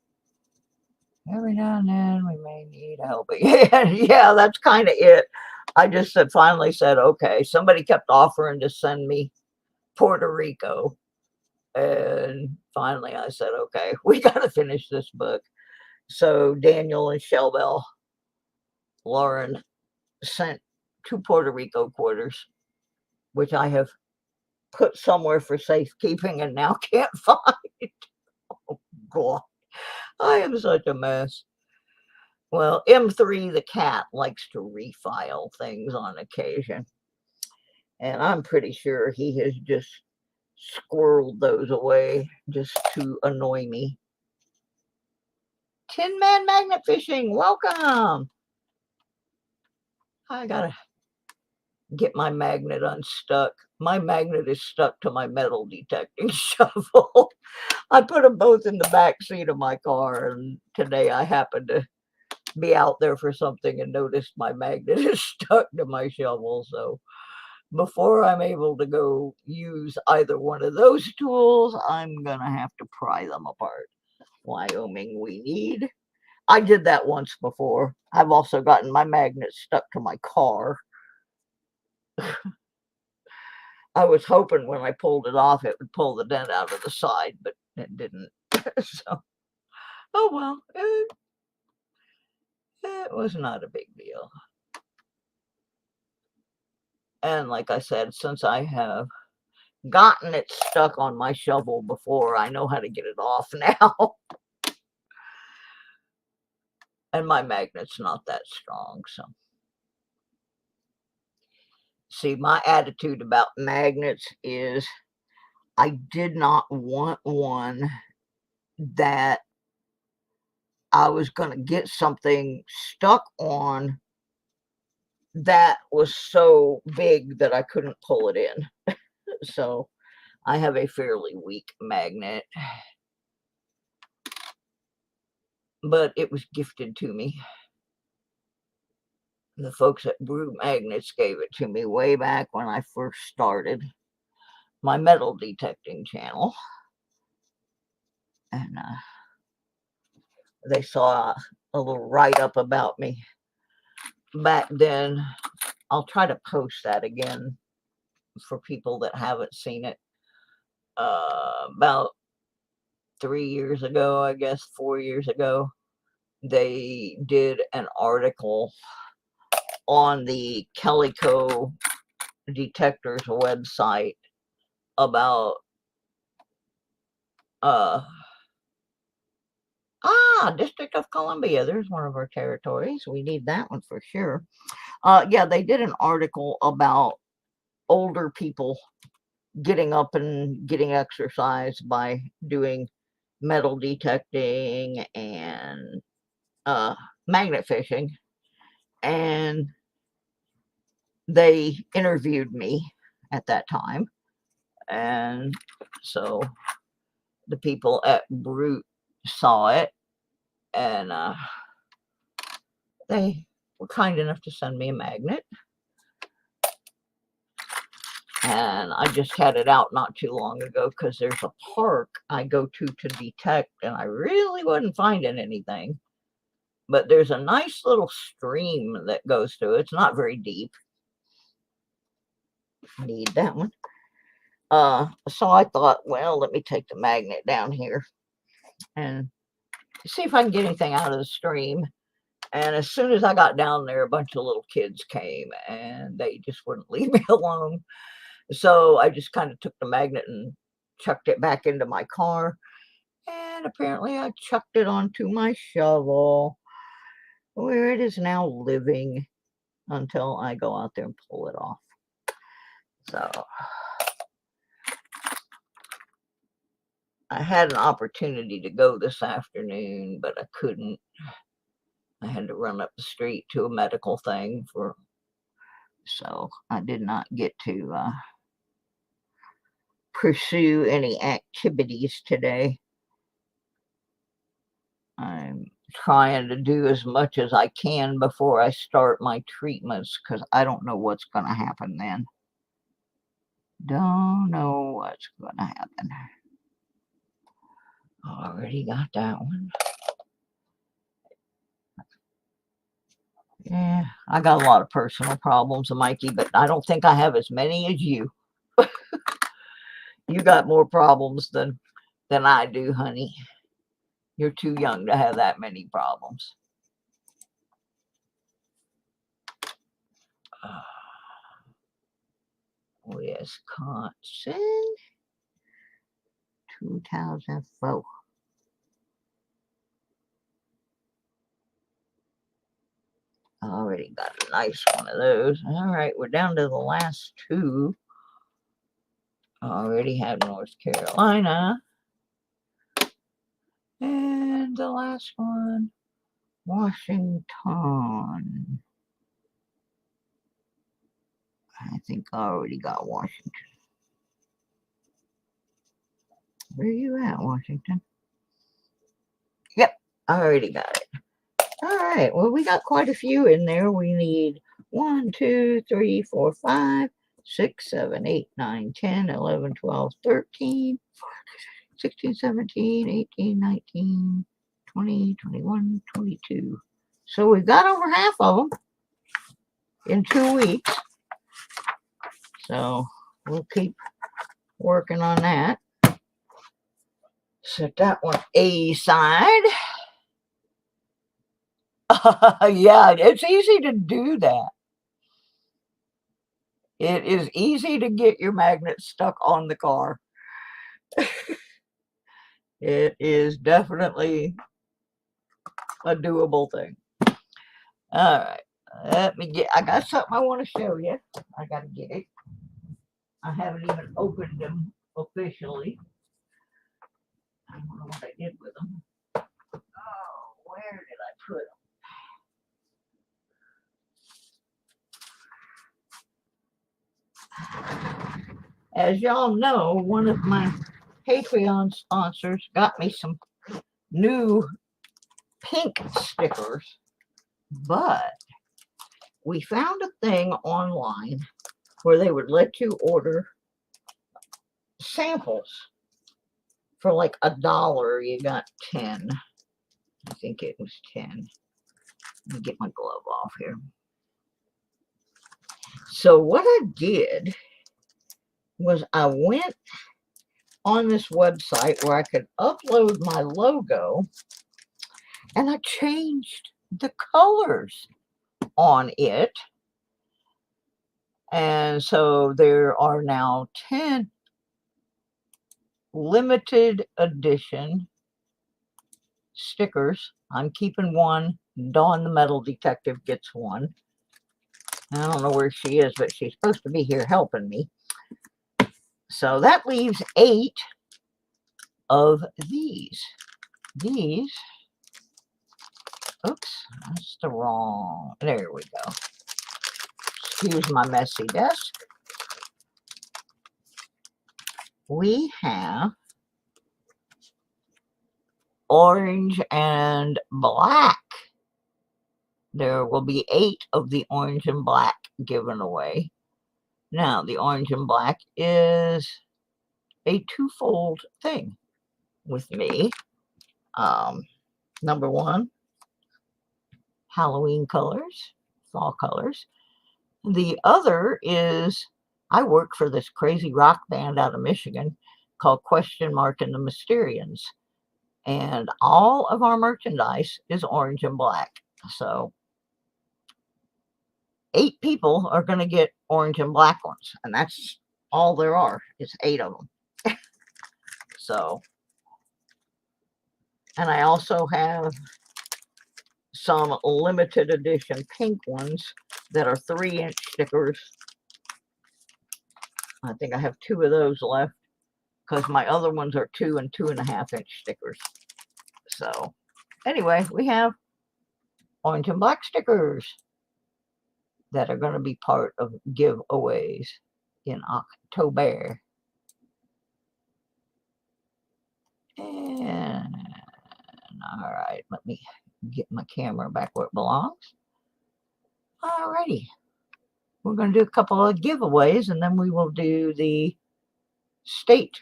Every now and then we may need help. Yeah, that's kind of it. I just finally said, okay. Somebody kept offering to send me Puerto Rico. And finally I said, okay, we got to finish this book. So Daniel and Shelbel Lauren sent 2 Puerto Rico quarters, which I have put somewhere for safekeeping and now can't find. Oh, God. I am such a mess. Well, M3, the cat, likes to refile things on occasion. And I'm pretty sure he has just squirreled those away just to annoy me. Tin Man Magnet Fishing, welcome. I gotta get my magnet unstuck. My magnet is stuck to my metal detecting shovel. I put them both in the back seat of my car, and today I happened to be out there for something and noticed my magnet is stuck to my shovel. So before I'm able to go use either one of those tools, I'm gonna have to pry them apart. Wyoming, we need. I did that once before. I've also gotten my magnet stuck to my car. I was hoping when I pulled it off, it would pull the dent out of the side, but it didn't. So, oh well, it was not a big deal. And like I said, since I have gotten it stuck on my shovel before, I know how to get it off now. And my magnet's not that strong, so. See, my attitude about magnets is I did not want one that I was going to get something stuck on that was so big that I couldn't pull it in. So I have a fairly weak magnet, but it was gifted to me. The folks at Brew Magnets gave it to me way back when I first started my metal detecting channel. And they saw a little write-up about me back then. I'll try to post that again for people that haven't seen it. About 3 years ago, I guess 4 years ago, they did an article on the Calico Detectors website about District of Columbia. There's one of our territories. We need that one for sure. Yeah, they did an article about older people getting up and getting exercise by doing metal detecting and magnet fishing. And they interviewed me at that time. And so the people at Brute saw it, and they were kind enough to send me a magnet. And I just had it out not too long ago because there's a park I go to detect, and I really wasn't finding anything. But there's a nice little stream that goes through. It's not very deep. Need that one. So I thought, well, let me take the magnet down here and see if I can get anything out of the stream. And as soon as I got down there, a bunch of little kids came, and they just wouldn't leave me alone. So I just kind of took the magnet and chucked it back into my car. And apparently I chucked it onto my shovel, where it is now living until I go out there and pull it off. So I had an opportunity to go this afternoon, but I couldn't. I had to run up the street to a medical thing so I did not get to pursue any activities today. I'm trying to do as much as I can before I start my treatments, because I don't know what's going to happen then. Don't know what's going to happen. Already got that one. Yeah, I got a lot of personal problems, Mikey, but I don't think I have as many as you. You got more problems than I do, honey. You're too young to have that many problems. Wisconsin, 2004. I already got a nice one of those. All right, we're down to the last two. I already have North Carolina. And the last one, Washington. I think I already got Washington. Where are you at, Washington? Yep, I already got it. All right, well, we got quite a few in there. We need 1, 2, 3, 4, 5, 6, 7, 8, 9, 10, 11, 12, 13, 16, 17, 18, 19, 20, 21, 22. So we've got over half of them in 2 weeks. So we'll keep working on that. Set that one aside. Yeah, it's easy to do that. It is easy to get your magnet stuck on the car. It is definitely a doable thing. All right. I got something I want to show you. I got to get it. I haven't even opened them officially. I don't know what I did with them. Oh, where did I put them? As y'all know, one of my Patreon sponsors got me some new pink stickers, but we found a thing online where they would let you order samples for like $1. You got 10. I think it was 10. Let me get my glove off here. So what I did was I went on this website where I could upload my logo, and I changed the colors on it. And so there are now 10 limited edition stickers. I'm keeping one. Dawn the Metal Detective gets one. I don't know where she is, but she's supposed to be here helping me. So that leaves 8 of these. These, oops, that's the wrong, there we go. Excuse my messy desk. We have orange and black. There will be 8 of the orange and black given away. Now, the orange and black is a twofold thing with me. Number one, Halloween colors, fall colors. The other is I work for this crazy rock band out of Michigan called QUACK and the Mysterians. And all of our merchandise is orange and black. So 8 people are going to get orange and black ones. And that's all there are. It's 8 of them. So, and I also have some limited edition pink ones that are 3-inch stickers. I think I have 2 of those left because my other ones are 2 and 2.5-inch stickers. So anyway, we have orange and black stickers that are going to be part of giveaways in October. And all right, let me get my camera back where it belongs. Alrighty, we're going to do a couple of giveaways and then we will do the state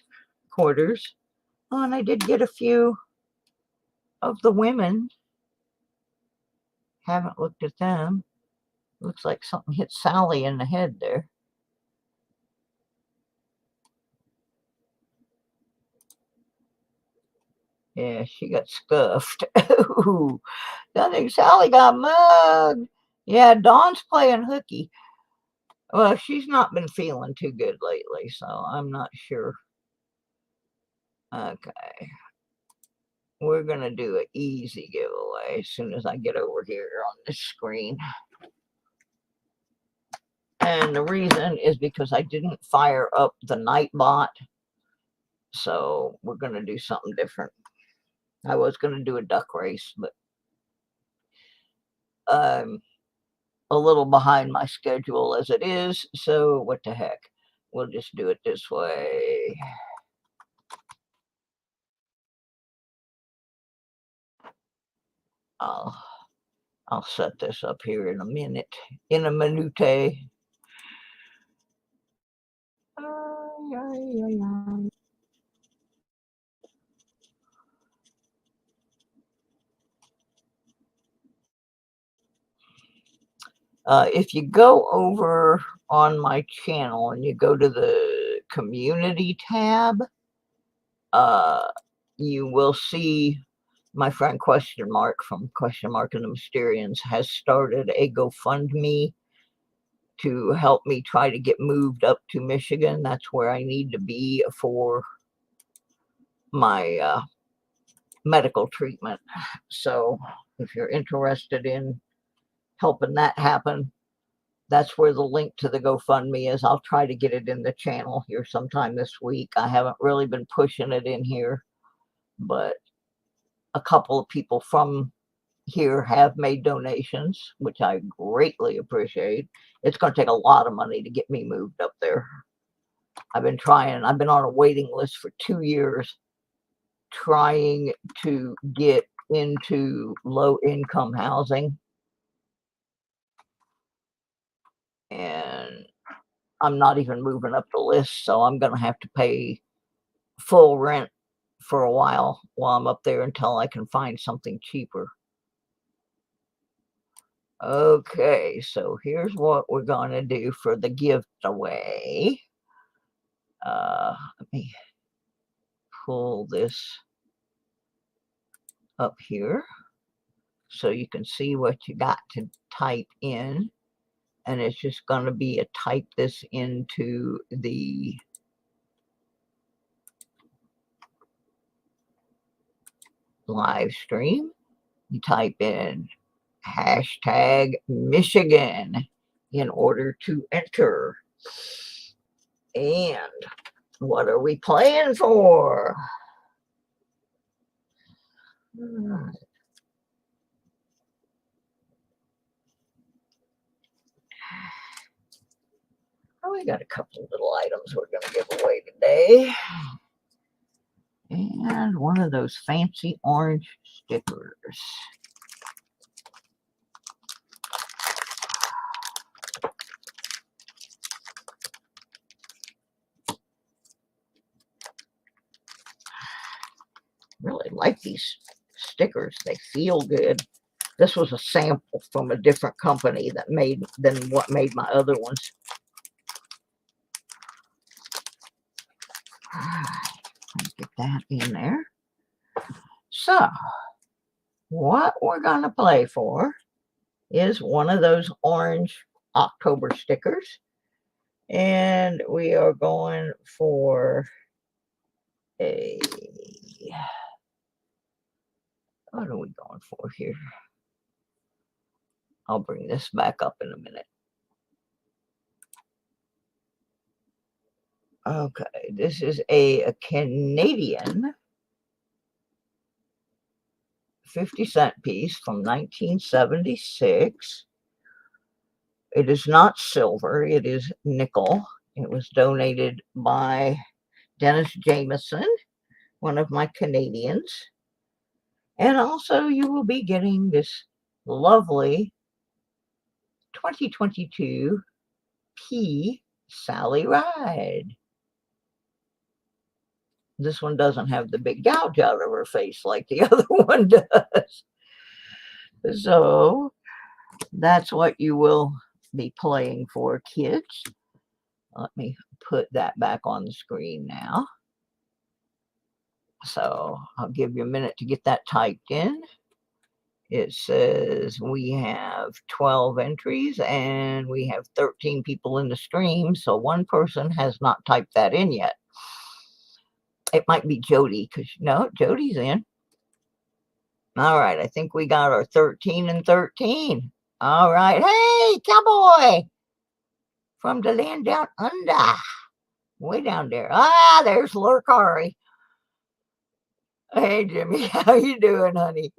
quarters. Oh, and I did get a few of the women. Haven't looked at them. Looks like something hit Sally in the head there. Yeah, she got scuffed. Ooh, I think Sally got mugged. Yeah, Dawn's playing hooky. Well, she's not been feeling too good lately, so I'm not sure. Okay. We're going to do an easy giveaway as soon as I get over here on this screen. And the reason is because I didn't fire up the Nightbot. So we're going to do something different. I was going to do a duck race, but I'm a little behind my schedule as it is. So what the heck? We'll just do it this way. I'll set this up here in a minute. In a minute. If you go over on my channel and you go to the community tab, you will see my friend from and the Mysterians has started a GoFundMe to help me try to get moved up to Michigan. That's where I need to be for my medical treatment. So if you're interested in helping that happen, that's where the link to the GoFundMe is. I'll try to get it in the channel here sometime this week. I haven't really been pushing it in here, but a couple of people from here have made donations, which I greatly appreciate. It's going to take a lot of money to get me moved up there. I've been trying. I've been on a waiting list for 2 years trying to get into low-income housing. And I'm not even moving up the list, so I'm going to have to pay full rent for a while I'm up there until I can find something cheaper. Okay, so here's what we're going to do for the giveaway. Let me pull this up here so you can see what you got to type in. And it's just going to be a type this into the live stream, you type in hashtag Michigan in order to enter. And what are we playing for? Oh, we got a couple of little items we're going to give away today. And one of those fancy orange stickers. Really like these stickers. They feel good. This was a sample from a different company that made than what made my other ones. Let's get that in there. So, what we're going to play for is one of those orange October stickers. And we are going for a... What are we going for here? I'll bring this back up in a minute. Okay, this is a Canadian 50-cent piece from 1976. It is not silver, it is nickel. It was donated by Dennis Jameson, one of my Canadians. And also you will be getting this lovely 2022 P. Sally Ride. This one doesn't have the big gouge out of her face like the other one does. So that's what you will be playing for, kids. Let me put that back on the screen now. So I'll give you a minute to get that typed in. It says we have 12 entries and we have 13 people in the stream. So one person has not typed that in yet. It might be Jody, because no, Jody's in. All right, I think we got our 13 and 13. All right, hey, cowboy from the land down under, way down there. Ah, there's Lurkari. Hey, Jimmy, how you doing, honey?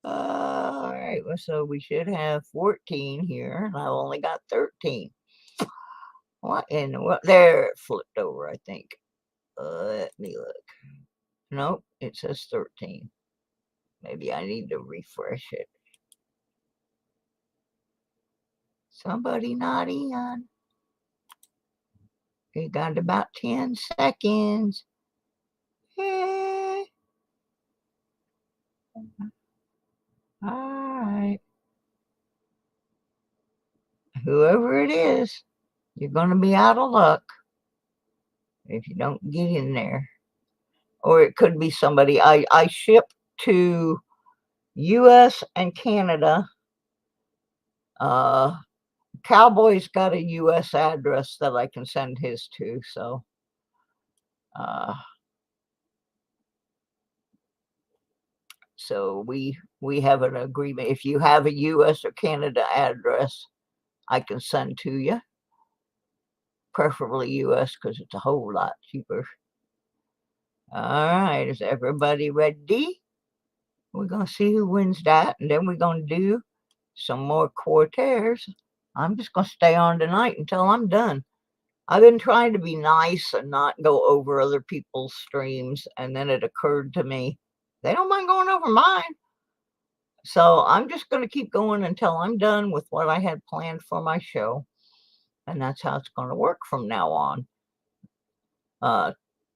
All right, well, so we should have 14 here, and I've only got 13. What in the world? There, it flipped over, I think. Let me look. Nope, it says 13. Maybe I need to refresh it. Somebody not in. We got about 10 seconds. All right. Whoever it is, you're going to be out of luck if you don't get in there. Or it could be somebody. I ship to U.S. and Canada. Cowboy's got a U.S. address that I can send his to, so so we have an agreement. If you have a U.S. or Canada address, I can send to you, preferably U.S. because it's a whole lot cheaper. All right, is everybody ready? We're gonna see who wins that, and then we're gonna do some more quarters. I'm just gonna stay on tonight until I'm done. I've been trying to be nice and not go over other people's streams, and then it occurred to me, they don't mind going over mine. So I'm just going to keep going until I'm done with what I had planned for my show. And that's how it's going to work from now on.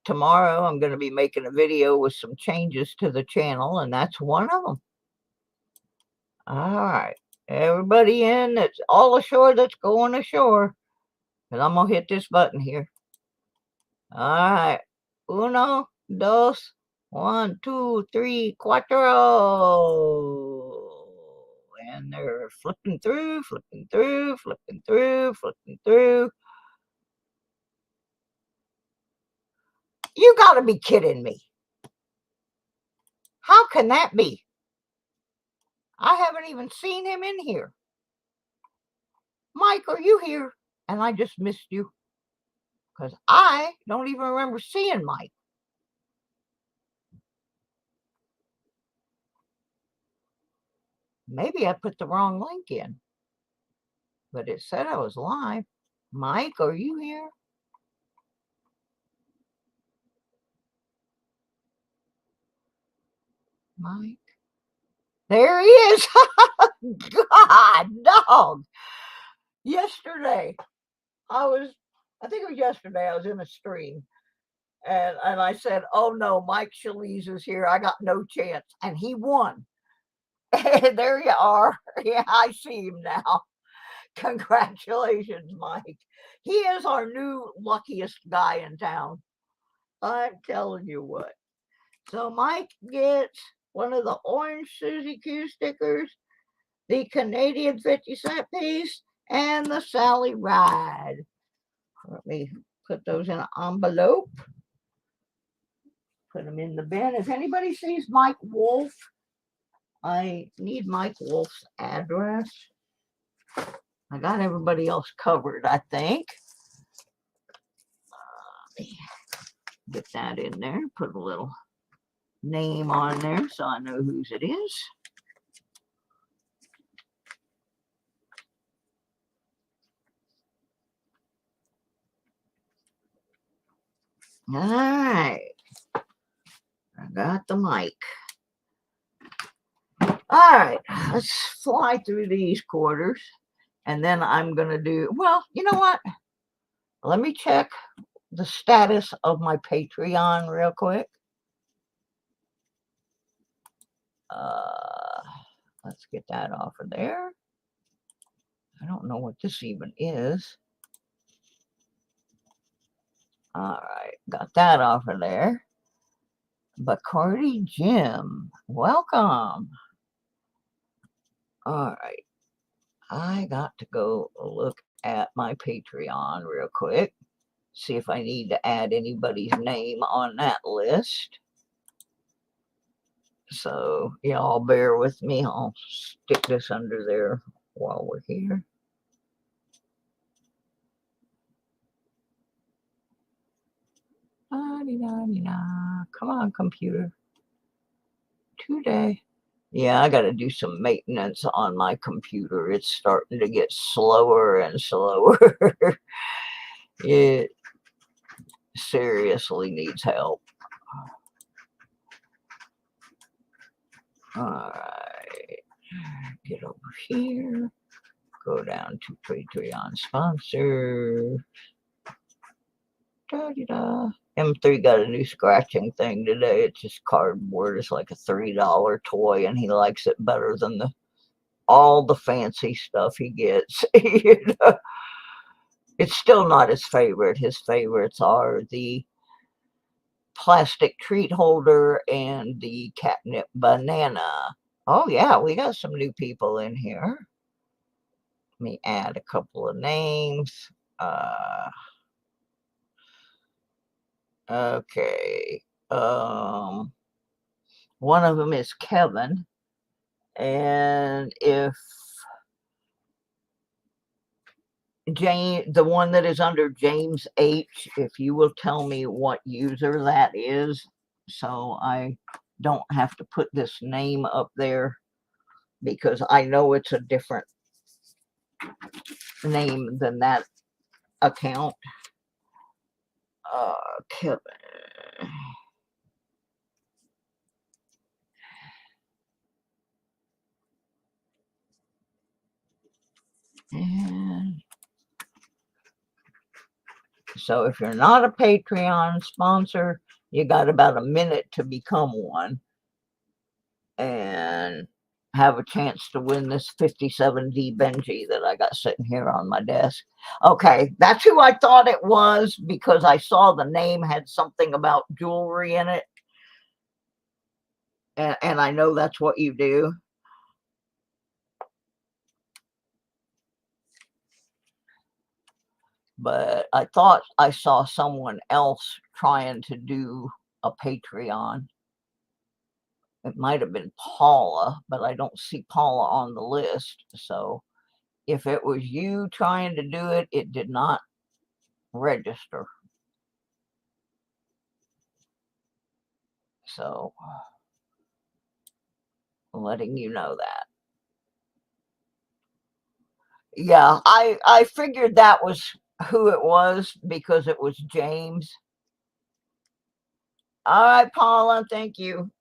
Tomorrow, I'm going to be making a video with some changes to the channel, and that's one of them. All right. Everybody in that's all ashore that's going ashore. And I'm going to hit this button here. All right. Uno, dos, 1, 2, 3, cuatro. And they're flipping through, flipping through, flipping through, flipping through. You got to be kidding me. How can that be? I haven't even seen him in here. Mike, are you here? And I just missed you. Because I don't even remember seeing Mike. Maybe I put the wrong link in. But it said I was live. Mike, are you here? Mike. There he is. God, dog. Yesterday, I think it was yesterday, I was in a stream. And I said, oh no, Mike Shaliz is here. I got no chance. And he won. And there you are. Yeah, I see him now. Congratulations, Mike. He is our new luckiest guy in town. I'm telling you what. So Mike gets one of the orange Susie Q stickers, the Canadian 50-cent piece, and the Sally Ride. Let me put those in an envelope. Put them in the bin. If anybody sees Mike Wolf, I need Mike Wolf's address. I got everybody else covered, I think. Get that in there. Put a little name on there so I know whose it is. All right. I got the mic. All right. Let's fly through these quarters. And then I'm going to do, well, you know what? Let me check the status of my Patreon real quick. Let's get that off of there. I don't know what this even is. All right, got that off of there. Bacardi Jim, welcome. All right, I got to go look at my Patreon real quick, see if I need to add anybody's name on that list. So y'all bear with me. I'll stick this under there while we're here. Come on, computer. Today. Yeah, I got to do some maintenance on my computer. It's starting to get slower and slower. It seriously needs help. All right. Get over here. Go down to Patreon sponsor. Da-da-da. M3 got a new scratching thing today. It's just cardboard. It's like a $3 toy, and he likes it better than all the fancy stuff he gets. You know? It's still not his favorite. His favorites are the plastic treat holder and the catnip banana. Oh yeah, we got some new people in here. Let me add a couple of names. Okay. One of them is Kevin. And if Jane, the one that is under James H, if you will tell me what user that is, so I don't have to put this name up there, because I know it's a different name than that account. Kevin. And so if you're not a Patreon sponsor, you got about a minute to become one and have a chance to win this 57D Benji that I got sitting here on my desk. Okay, that's who I thought it was, because I saw the name had something about jewelry in it. And I know that's what you do. But I thought I saw someone else trying to do a Patreon. It might have been Paula, but I don't see Paula on the list. So if it was you trying to do it, it did not register. So letting you know that. Yeah, I figured that was who it was because it was James. All right, Paula, thank you.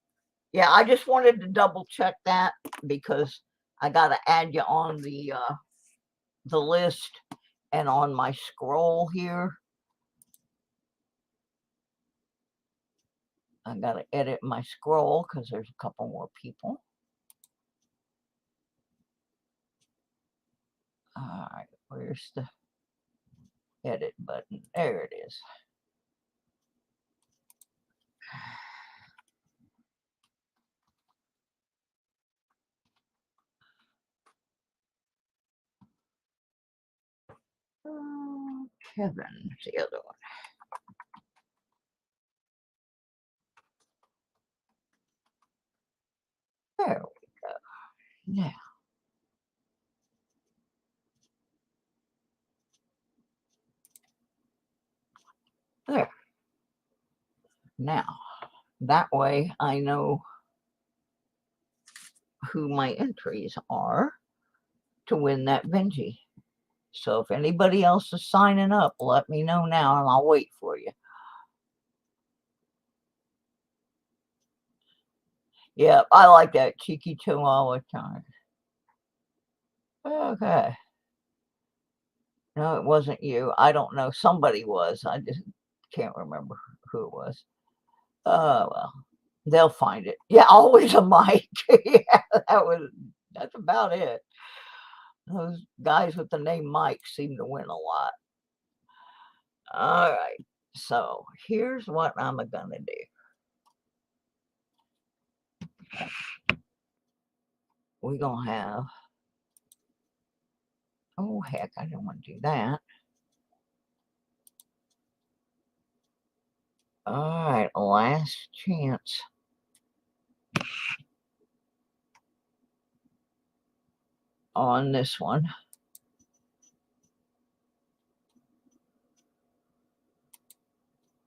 Yeah, I just wanted to double check that because I got to add you on the list and on my scroll here. I got to edit my scroll because there's a couple more people. All right, where's the edit button? There it is. Kevin's the other one. There we go. Now. There. Now, that way I know who my entries are to win that Benji. So if anybody else is signing up, let me know now and I'll wait for you. Yeah, I like that cheeky chihuahua time. Okay. No, it wasn't you. I don't know. Somebody was. I just can't remember who it was. Well, they'll find it. Yeah, always a Mike. Yeah, that's about it. Those guys with the name Mike seem to win a lot. All right. So here's what I'm gonna do. We're gonna have, oh heck, I don't want to do that. All right, last chance. On this one.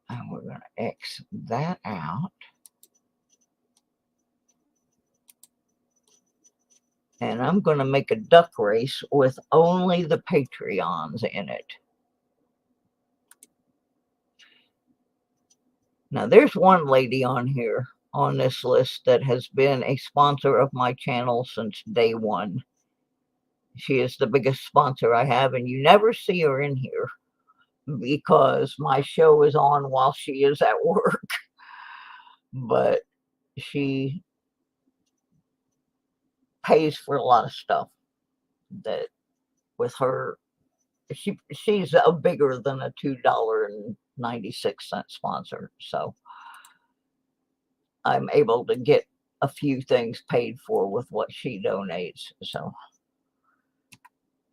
And we're going to X that out. And I'm going to make a duck race with only the Patreons in it. Now, there's one lady on here on this list that has been a sponsor of my channel since day one. She is the biggest sponsor I have, and you never see her in here because my show is on while she is at work. But she pays for a lot of stuff that with her, she's a bigger than a $2.96 sponsor. So I'm able to get a few things paid for with what she donates. So,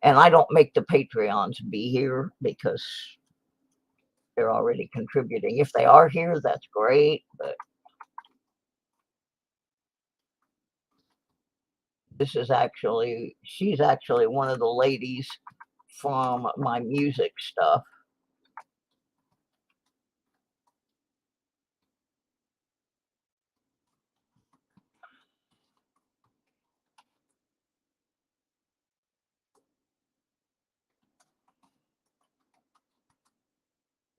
and I don't make the Patreons be here because they're already contributing. If they are here, that's great, but this is actually, she's actually one of the ladies from my music stuff.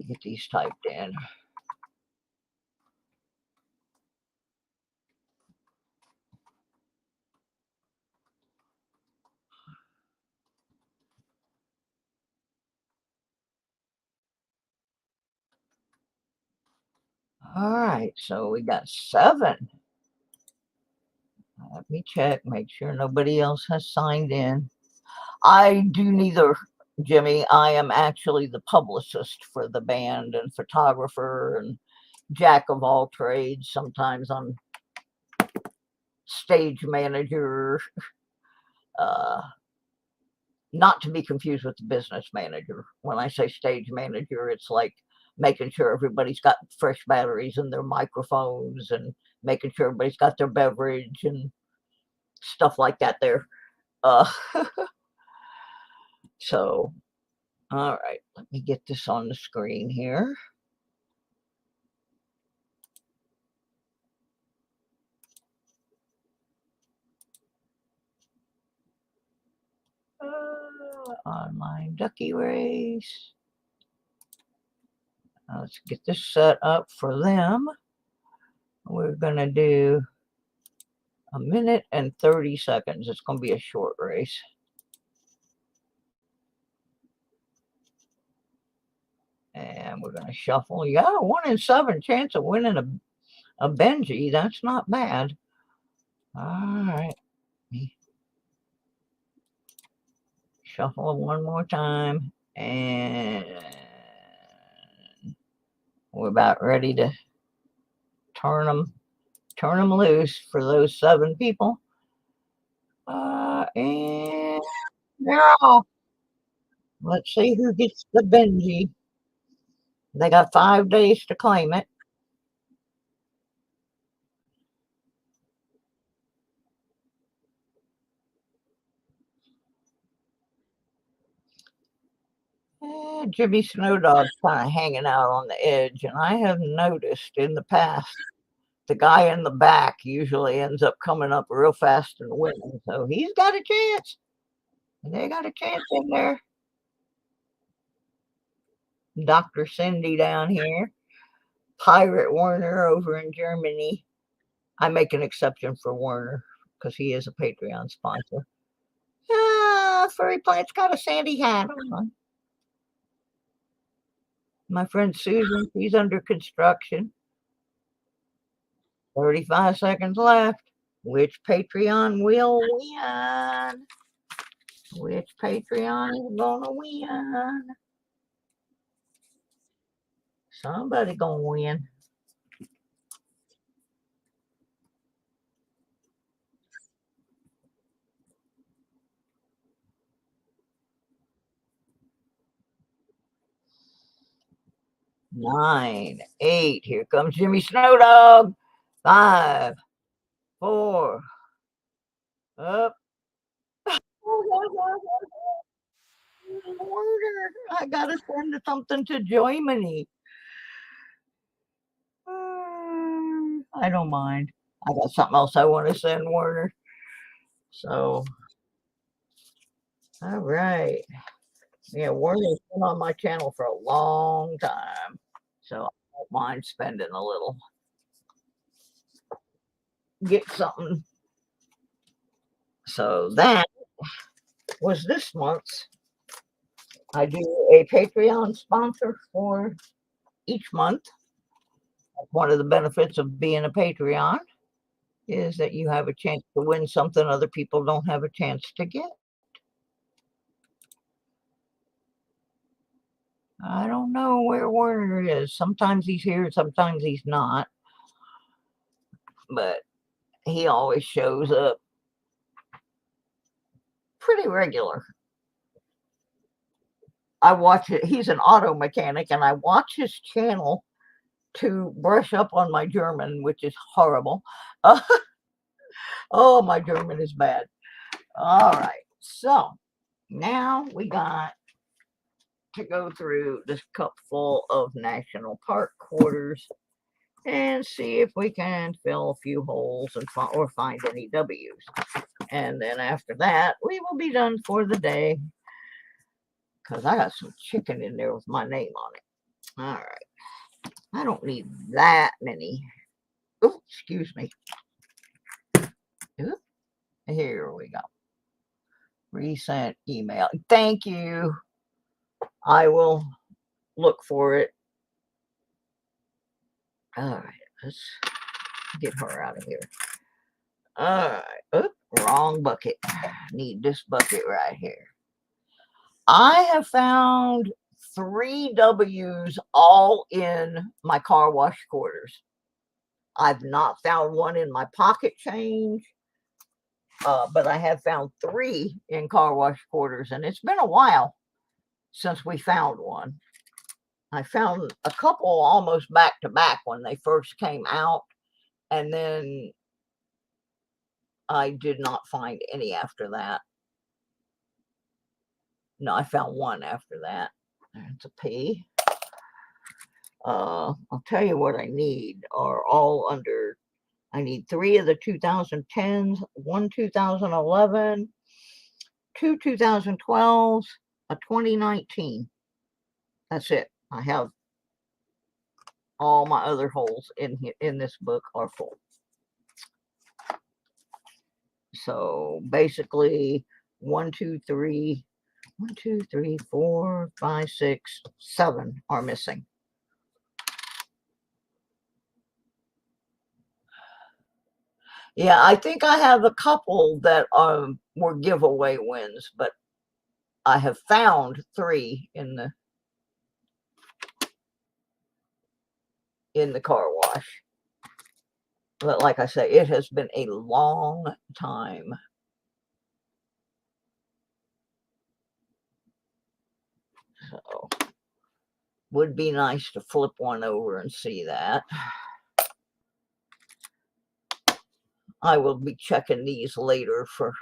Get these typed in. All right, so we got 7. Let me check, make sure nobody else has signed in. I do neither, Jimmy. I am actually the publicist for the band and photographer and jack of all trades. Sometimes I'm stage manager, not to be confused with the business manager. When I say stage manager, it's like making sure everybody's got fresh batteries in their microphones and making sure everybody's got their beverage and stuff like that there. Uh, so, all right, let me get this on the screen here. Online ducky race. Let's get this set up for them. We're going to do 1 minute and 30 seconds. It's going to be a short race. And we're going to shuffle. You got a 1 in 7 chance of winning a Benji. That's not bad. All right. Shuffle one more time. And we're about ready to turn them loose for those 7 people. And they're off. Let's see who gets the Benji. They got 5 days to claim it. Jimmy Snowdog's kind of hanging out on the edge, and I have noticed in the past the guy in the back usually ends up coming up real fast and winning, so he's got a chance. They got a chance in there. Dr. Cindy down here, Pirate Werner over in Germany. I make an exception for Werner because he is a Patreon sponsor. Furry Plant's got a sandy hat on. My friend Susan, she's under construction. 35 seconds left. Which Patreon will win? Which Patreon is gonna win? Somebody gonna win. Nine, 8. Here comes Jimmy Snowdog. 5, 4. Up. I gotta send something to Germany. I don't mind. I got something else I want to send Werner. So, all right. Yeah, Werner's been on my channel for a long time. So I don't mind spending a little. Get something. So that was this month's. I do a Patreon sponsor for each month. One of the benefits of being a Patreon is that you have a chance to win something other people don't have a chance to get. I don't know where Werner is. Sometimes he's here, sometimes he's not. But he always shows up pretty regular. I watch it. He's an auto mechanic, and I watch his channel to brush up on my German, which is horrible. Oh, my German is bad. All right. So now we got to go through this cup full of national park quarters and see if we can fill a few holes and or find any W's. And then after that, we will be done for the day because I got some chicken in there with my name on it. All right. I don't need that many. Oh, excuse me. Oop. Here we go. Resent email. Thank you. I will look for it. All right, let's get her out of here. All right. Oop, wrong bucket. Need this bucket right here. I have found 3 W's all in my car wash quarters. I've not found one in my pocket change, but I have found 3 in car wash quarters, and it's been a while since we found one. I found a couple almost back to back when they first came out, and then I did not find any after that. No, I found one after that. That's a P. I'll tell you what I need are all under. I need 3 of the 2010s, 1 2011, 2 2012s, a 2019. That's it. I have all my other holes in here in this book are full. So basically 1, 2, 3, 1, 2, 3, 4, 5, 6, 7 are missing. Yeah, I think I have a couple that were giveaway wins, but I have found 3 in the car wash. But like I say, it has been a long time. So would be nice to flip one over and see that. I will be checking these later for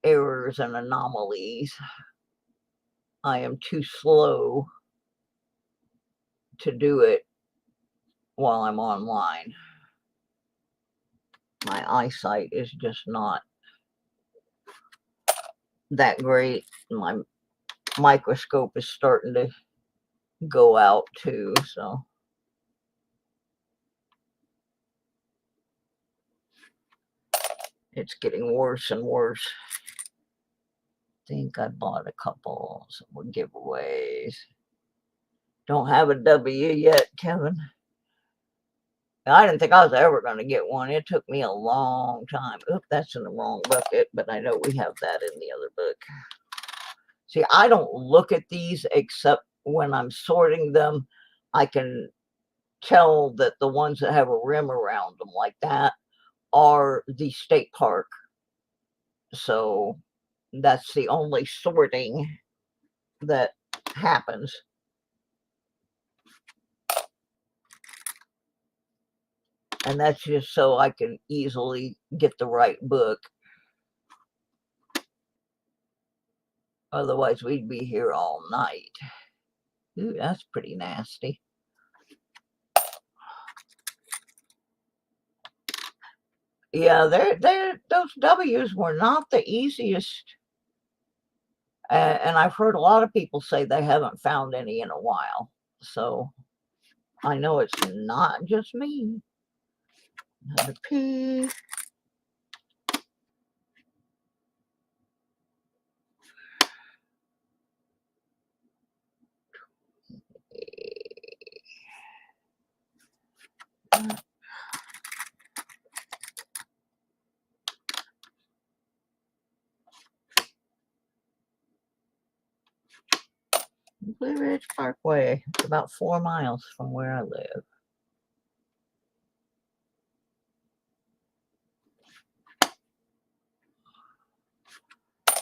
errors and anomalies. I am too slow to do it while I'm online. My eyesight is just not that great. My microscope is starting to go out too, so it's getting worse and worse. I think I bought a couple, some were giveaways. Don't have a W yet, Kevin. I didn't think I was ever going to get one. It took me a long time. Oop, that's in the wrong bucket, but I know we have that in the other book. See, I don't look at these except when I'm sorting them. I can tell that the ones that have a rim around them like that are the state park. So that's the only sorting that happens. And that's just so I can easily get the right book. Otherwise, we'd be here all night. Ooh, that's pretty nasty. Yeah, those W's were not the easiest. And I've heard a lot of people say they haven't found any in a while. So I know it's not just me. Another P. Blue Ridge Parkway. It's about 4 miles from where I live.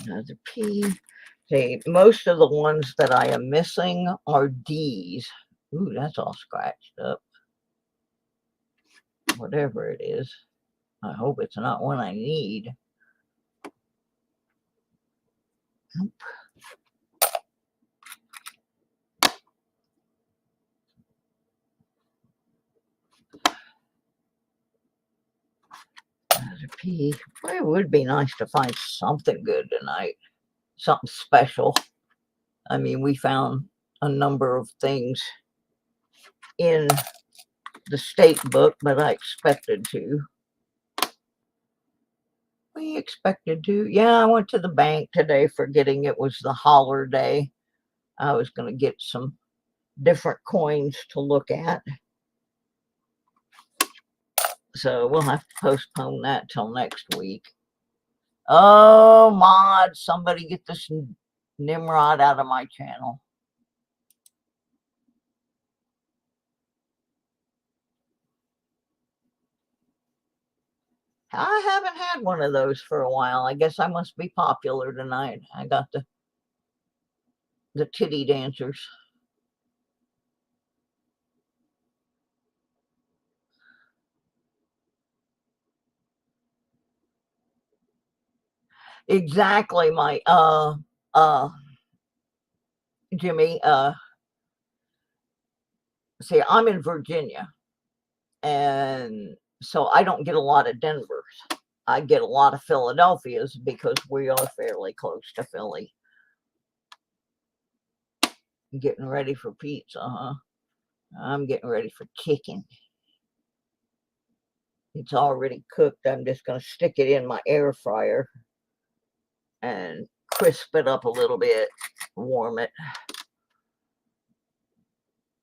Another P. See, most of the ones that I am missing are D's. Ooh, that's all scratched up. Whatever it is. I hope it's not one I need. Nope. Another P. Well, it would be nice to find something good tonight. Something special. I mean, we found a number of things in the state book, but I expected to. We expected to. Yeah, I went to the bank today forgetting it was the holiday. I was going to get some different coins to look at. So we'll have to postpone that till next week. Oh, Mod, somebody get this Nimrod out of my channel. I haven't had one of those for a while. I guess I must be popular tonight. I got the titty dancers. exactly, my Jimmy. See, I'm in Virginia, and so I don't get a lot of Denvers. I get a lot of Philadelphias because we are fairly close to Philly. Getting ready for pizza, huh? I'm getting ready for chicken. It's already cooked. I'm just going to stick it in my air fryer and crisp it up a little bit, warm it,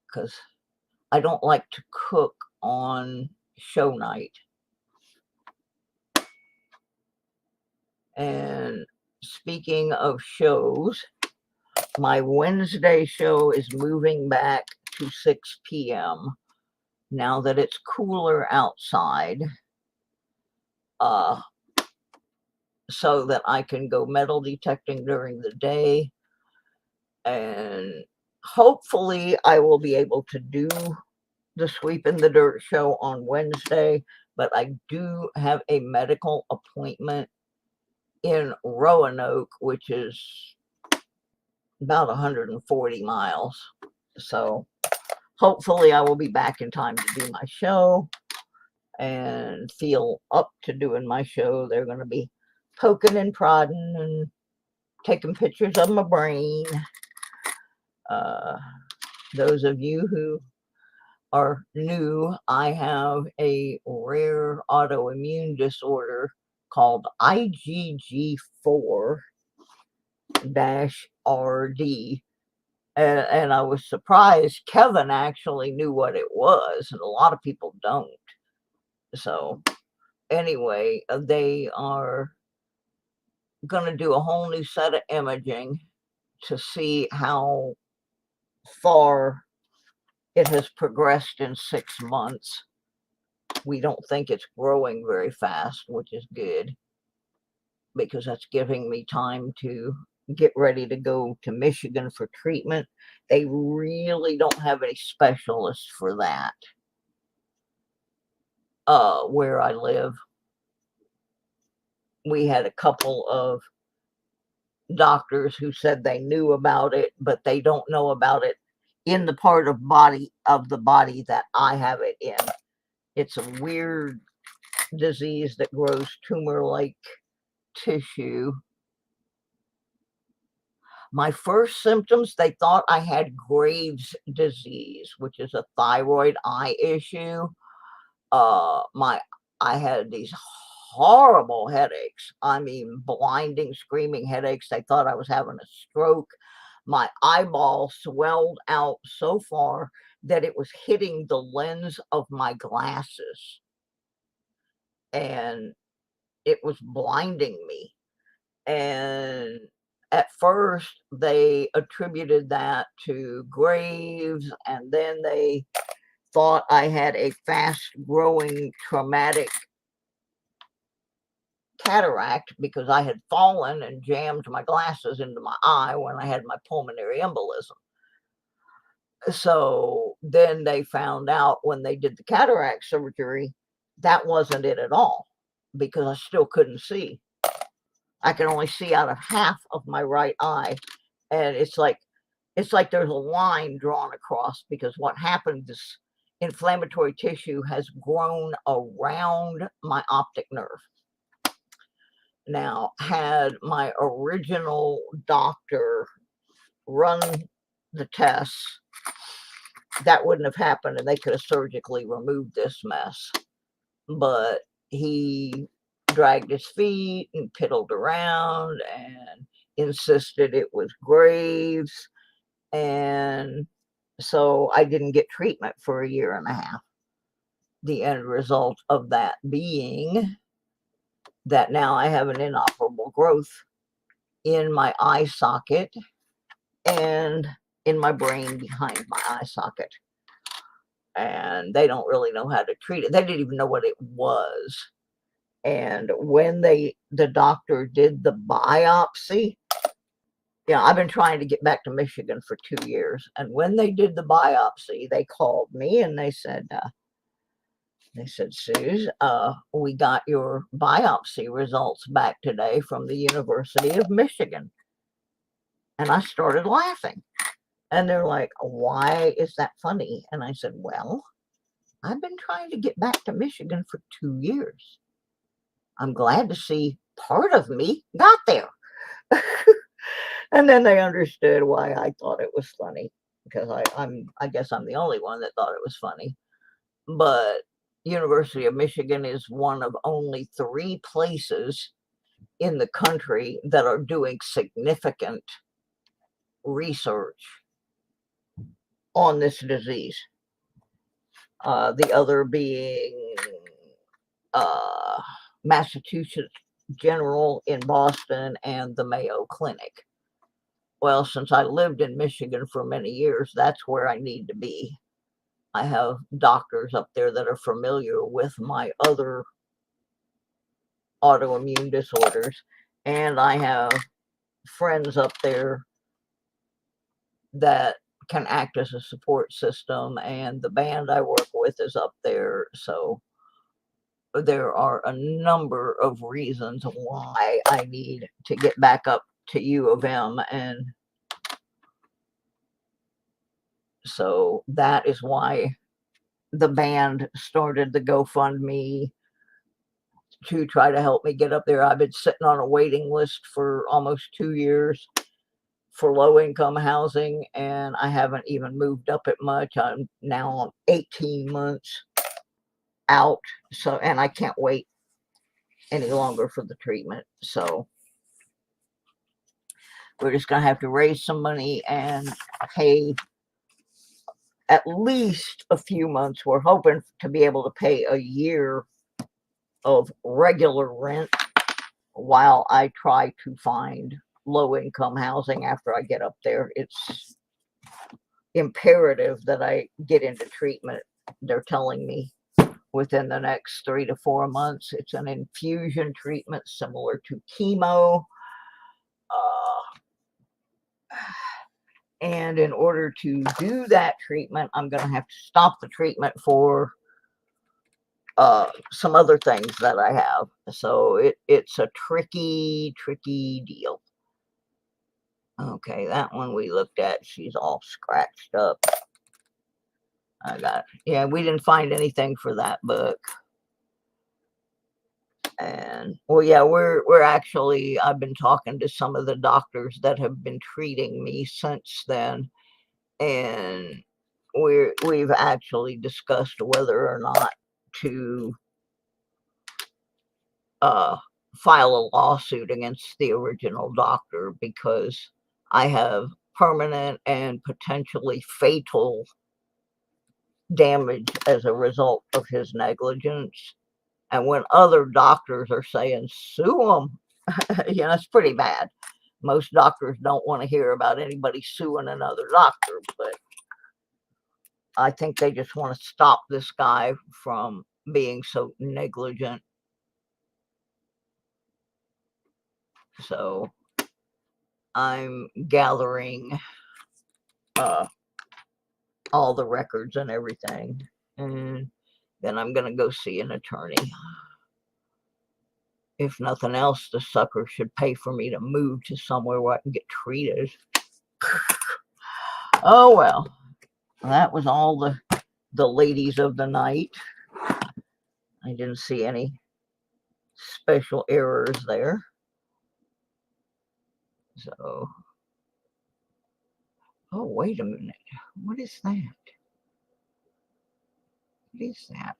because I don't like to cook on show night. And speaking of shows, my Wednesday show is moving back to 6 p.m. now that it's cooler outside, so that I can go metal detecting during the day. And hopefully I will be able to do the Sweep in the Dirt show on Wednesday, but I do have a medical appointment in Roanoke, which is about 140 miles. So hopefully I will be back in time to do my show and feel up to doing my show. They're going to be poking and prodding and taking pictures of my brain. Those of you who are new, I have a rare autoimmune disorder called IgG4-RD. And I was surprised Kevin actually knew what it was, and a lot of people don't. So anyway, they are going to do a whole new set of imaging to see how far it has progressed in 6 months. We don't think it's growing very fast, which is good, because that's giving me time to get ready to go to Michigan for treatment. They really don't have any specialists for that where I live. We had a couple of doctors who said they knew about it, but they don't know about it in the part of the body that I have it in. It's a weird disease that grows tumor-like tissue. My first symptoms, they thought I had Graves' disease, which is a thyroid eye issue. I had these horrible headaches. I mean, blinding, screaming headaches. They thought I was having a stroke. My eyeball swelled out so far that it was hitting the lens of my glasses, and it was blinding me. And at first they attributed that to Graves, and then they thought I had a fast growing traumatic cataract because I had fallen and jammed my glasses into my eye when I had my pulmonary embolism. So then they found out when they did the cataract surgery, that wasn't it at all, because I still couldn't see. I can only see out of half of my right eye. And it's like there's a line drawn across, because what happened, this inflammatory tissue has grown around my optic nerve. Now, had my original doctor run the tests, that wouldn't have happened, and they could have surgically removed this mess. But he dragged his feet and piddled around and insisted it was Graves. And so I didn't get treatment for 1.5 years. The end result of that being that now I have an inoperable growth in my eye socket and in my brain behind my eye socket. And they don't really know how to treat it. They didn't even know what it was. And when the doctor did the biopsy, I've been trying to get back to Michigan for 2 years. And when they did the biopsy, they called me and they said, They said, Suze, we got your biopsy results back today from the University of Michigan. And I started laughing. And they're like, why is that funny? And I said, well, I've been trying to get back to Michigan for 2 years. I'm glad to see part of me got there. And then they understood why I thought it was funny, because I guess I'm the only one that thought it was funny. But University of Michigan is one of only 3 places in the country that are doing significant research on this disease. The other being Massachusetts General in Boston and the Mayo Clinic. Well, since I lived in Michigan for many years, that's where I need to be. I have doctors up there that are familiar with my other autoimmune disorders, and I have friends up there that can act as a support system, and the band I work with is up there. So there are a number of reasons why I need to get back up to U of M, and so that is why the band started the GoFundMe to try to help me get up there. I've been sitting on a waiting list for almost 2 years for low-income housing, and I haven't even moved up it much. I'm now on 18 months out, so, and I can't wait any longer for the treatment. So we're just going to have to raise some money and pay at least a few months. We're hoping to be able to pay a year of regular rent while I try to find low-income housing after I get up there. It's imperative that I get into treatment. They're telling me within the next 3 to 4 months. It's an infusion treatment similar to chemo. And in order to do that treatment, I'm going to have to stop the treatment for some other things that I have. So it's a tricky deal. Okay, that one we looked at, she's all scratched up. Yeah, we didn't find anything for that book. And well, yeah, we're actually, I've been talking to some of the doctors that have been treating me since then, and we've actually discussed whether or not to file a lawsuit against the original doctor, because I have permanent and potentially fatal damage as a result of his negligence. And when other doctors are saying sue him, you know, it's pretty bad. Most doctors don't want to hear about anybody suing another doctor, but I think they just want to stop this guy from being so negligent. So I'm gathering all the records and everything, and then I'm going to go see an attorney. If nothing else, the sucker should pay for me to move to somewhere where I can get treated. Oh, well, that was all the ladies of the night. I didn't see any special errors there. So, oh, wait a minute. What is that? What is that?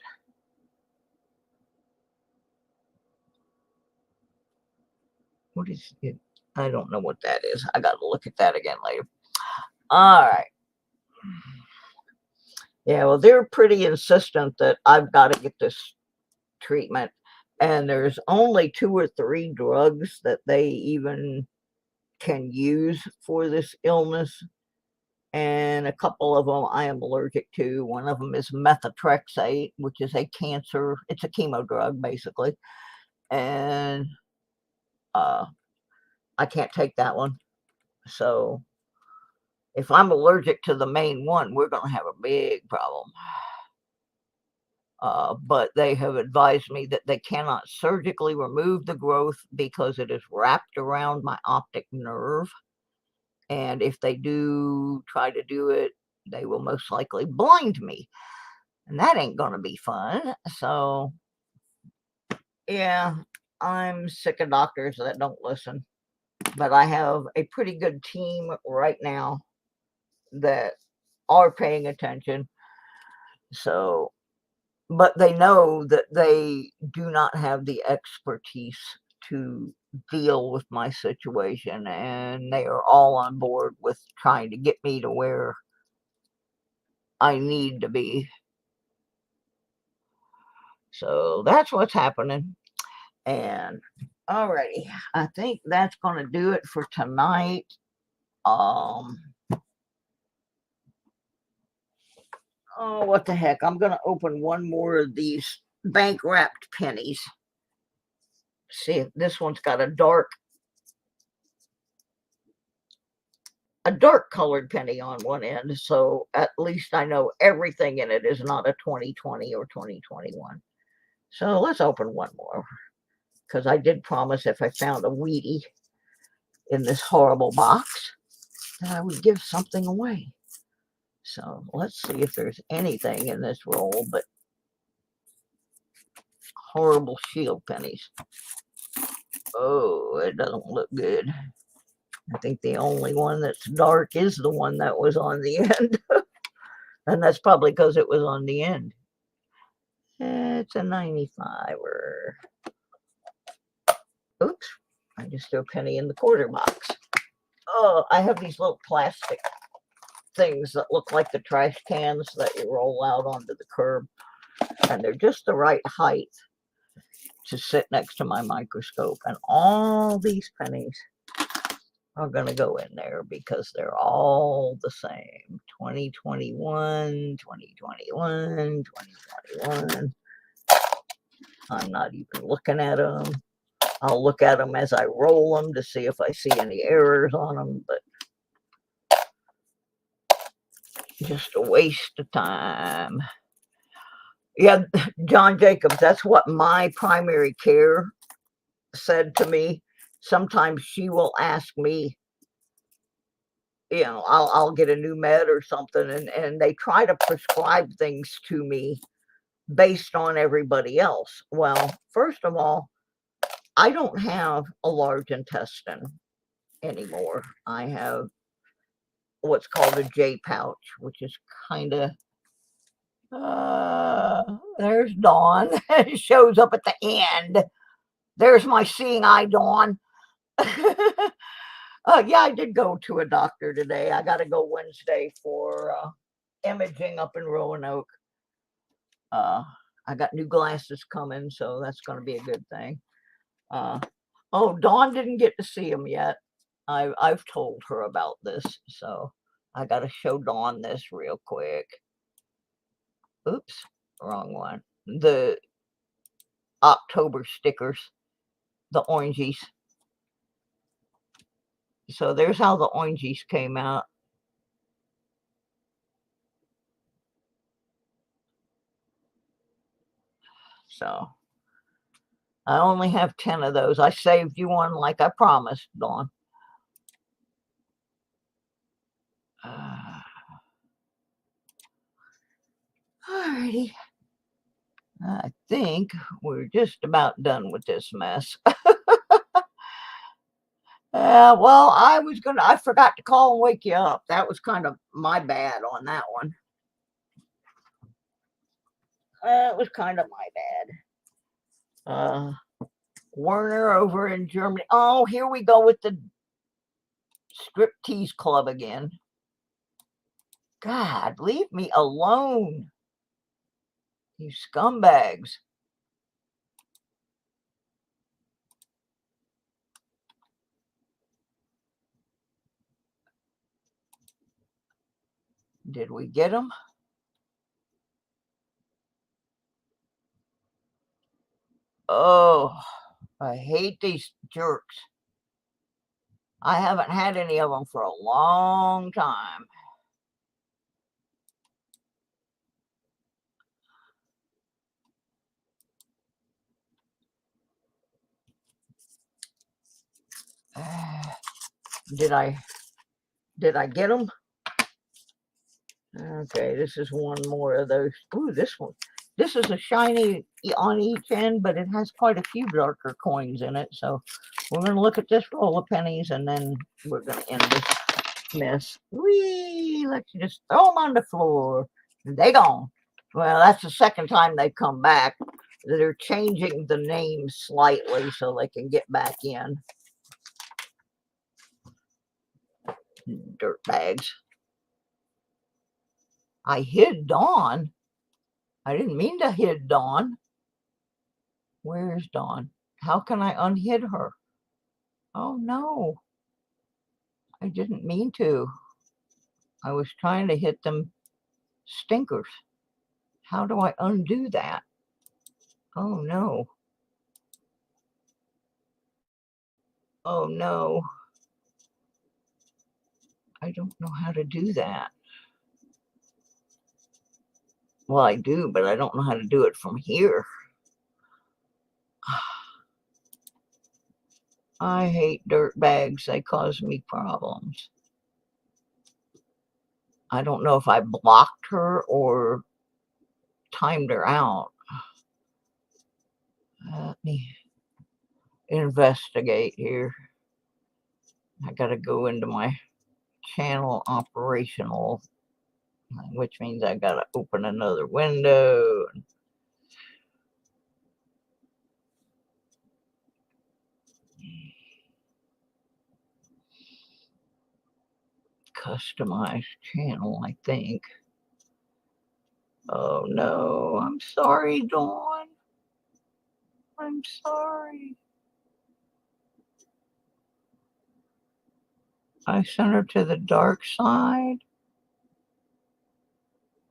What is it? I don't know what that is. I got to look at that again later. All right. Yeah, well, they're pretty insistent that I've got to get this treatment. And there's only 2 or 3 drugs that they even can use for this illness. And a couple of them I am allergic to. One of them is methotrexate, which is a cancer. It's a chemo drug, basically. And I can't take that one. So if I'm allergic to the main one, we're going to have a big problem. but they have advised me that they cannot surgically remove the growth because it is wrapped around my optic nerve. And if they do try to do it, they will most likely blind me. And that ain't going to be fun. So, yeah, I'm sick of doctors that don't listen. But I have a pretty good team right now that are paying attention. So, but they know that they do not have the expertise to deal with my situation, and they are all on board with trying to get me to where I need to be. So that's what's happening. And alrighty, I think that's going to do it for tonight. Oh, what the heck? I'm going to open one more of these bank wrapped pennies. See if this one's got a dark colored penny on one end, so at least I know everything in it is not a 2020 or 2021. So let's open one more, because I did promise if I found a Wheatie in this horrible box that I would give something away. So let's see if there's anything in this roll but horrible shield pennies. Oh, it doesn't look good. I think the only one that's dark is the one that was on the end. And that's probably because it was on the end. It's a 95-er. Oops, I just threw a penny in the quarter box. Oh, I have these little plastic things that look like the trash cans that you roll out onto the curb. And they're just the right height to sit next to my microscope. And all these pennies are going to go in there because they're all the same. 2021, 2021, 2021. I'm not even looking at them. I'll look at them as I roll them to see if I see any errors on them, but just a waste of time. Yeah, John Jacobs, that's what my primary care said to me. Sometimes she will ask me, you know, I'll get a new med or something, and they try to prescribe things to me based on everybody else. Well, first of all, I don't have a large intestine anymore. I have what's called a J pouch, which is kind of, there's Dawn. It shows up at the end. There's my seeing eye, Dawn. Yeah, I did go to a doctor today. I got to go Wednesday for imaging up in Roanoke. I got new glasses coming, so that's going to be a good thing. Oh, Dawn didn't get to see him yet. I've told her about this, so I got to show Dawn this real quick. Oops, wrong one. The October stickers, the orangies. So there's how the orangies came out. So I only have 10 of those. I saved you one like I promised, Dawn. Alrighty. I think we're just about done with this mess. Well, I forgot to call and wake you up. That was kind of my bad on that one. It was kind of my bad. Werner over in Germany. Oh, here we go with the striptease club again. God, leave me alone. You scumbags. Did we get them? Oh, I hate these jerks. I haven't had any of them for a long time. Did I get them? Okay, this is one more of those. Ooh, this one. This is a shiny on each end, but it has quite a few darker coins in it. So we're going to look at this roll of pennies, and then we're going to end this mess. Whee! Let's just throw them on the floor. They gone. Well, that's the second time they've come back. They're changing the names slightly so they can get back in. Dirt bags. I hid Dawn. I didn't mean to hid Dawn. Where's Dawn? How can I unhid her? Oh no. I didn't mean to. I was trying to hit them stinkers. How do I undo that? Oh no. Oh no. I don't know how to do that. Well, I do, but I don't know how to do it from here. I hate dirt bags. They cause me problems. I don't know if I blocked her or timed her out. Let me investigate here. I got to go into my channel operational, which means I got to open another window. Customize channel, I think. Oh no, I'm sorry, Dawn. I'm sorry. I sent her to the dark side.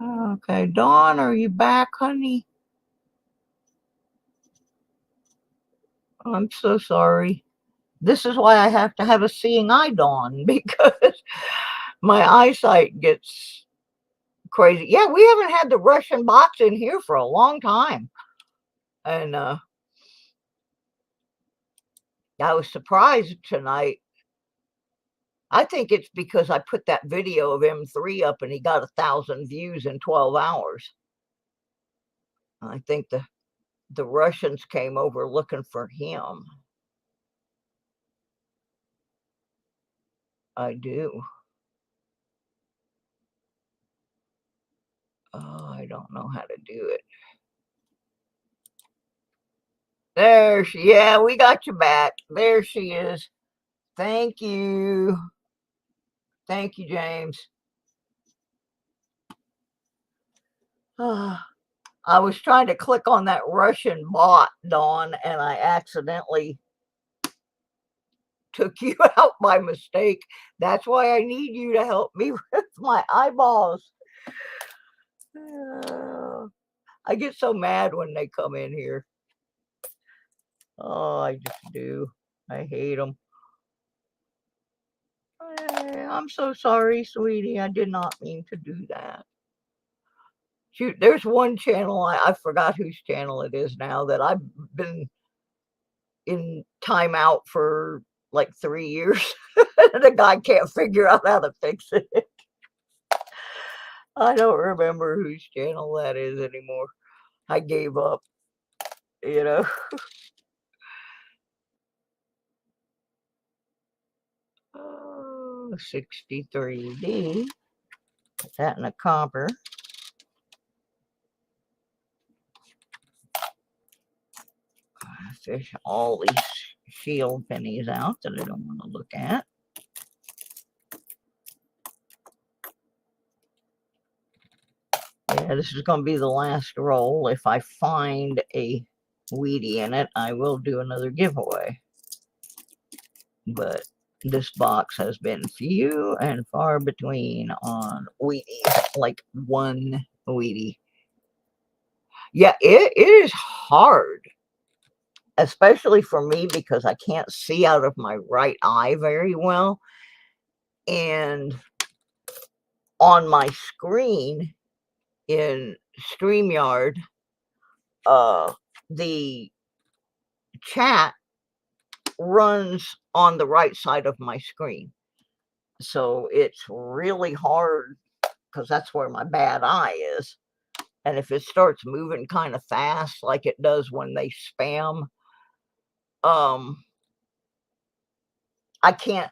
Okay, Dawn, are you back, honey? I'm so sorry. This is why I have to have a seeing eye, Dawn, because my eyesight gets crazy. Yeah, we haven't had the Russian bots in here for a long time. And I was surprised tonight. I think it's because I put that video of M3 up and he got 1,000 views in 12 hours. I think the Russians came over looking for him. I do. Oh, I don't know how to do it. There she, yeah, we got you back. There she is. Thank you. Thank you, James. I was trying to click on that Russian bot, Dawn, and I accidentally took you out by mistake. That's why I need you to help me with my eyeballs. I get so mad when they come in here. Oh, I just do. I hate them. I'm so sorry, sweetie. I did not mean to do that. Shoot, there's one channel, I forgot whose channel it is now, that I've been in timeout for like 3 years. The guy can't figure out how to fix it. I don't remember whose channel that is anymore. I gave up, you know. 63D. Put that in a copper. Fish all these shield pennies out that I don't want to look at. Yeah, this is going to be the last roll. If I find a Wheatie in it, I will do another giveaway. But this box has been few and far between on Wheaties, like one Wheatie. Yeah, it is hard, especially for me because I can't see out of my right eye very well. And on my screen in StreamYard, the chat runs on the right side of my screen. So it's really hard because that's where my bad eye is. And if it starts moving kind of fast, like it does when they spam, I can't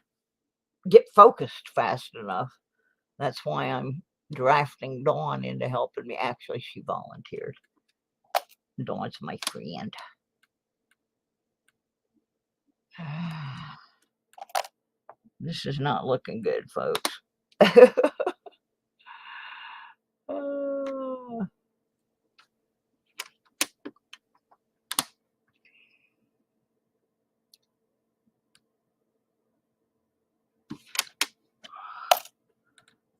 get focused fast enough. That's why I'm drafting Dawn into helping me. Actually, she volunteered. Dawn's my friend. This is not looking good, folks.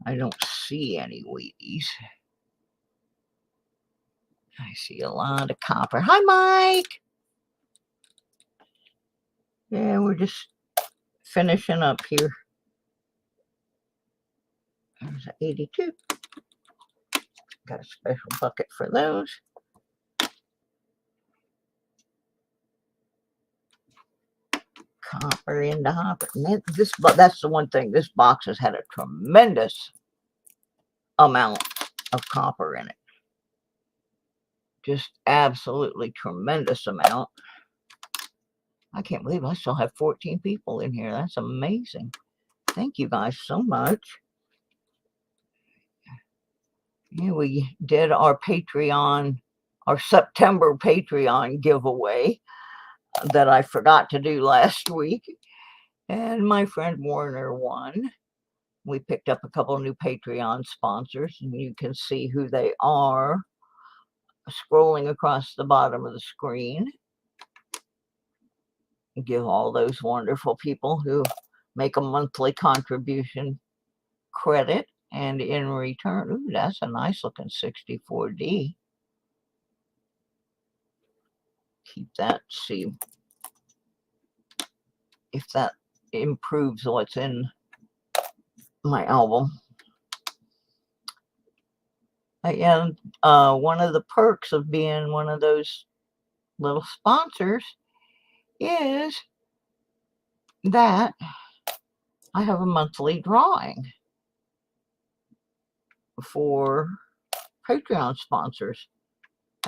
I don't see any Wheaties. I see a lot of copper. Hi, Mike. Yeah, we're just finishing up here. There's an 82. Got a special bucket for those. Copper in the hopper. And that's the one thing. This box has had a tremendous amount of copper in it. Just absolutely tremendous amount. I can't believe I still have 14 people in here. That's amazing. Thank you guys so much. Yeah, we did our Patreon, our September Patreon giveaway that I forgot to do last week. And my friend Warner won. We picked up a couple of new Patreon sponsors, and you can see who they are scrolling across the bottom of the screen. Give all those wonderful people who make a monthly contribution credit, and in return, ooh, that's a nice looking 64D. Keep that, see if that improves what's in my album. And one of the perks of being one of those little sponsors is that I have a monthly drawing for Patreon sponsors,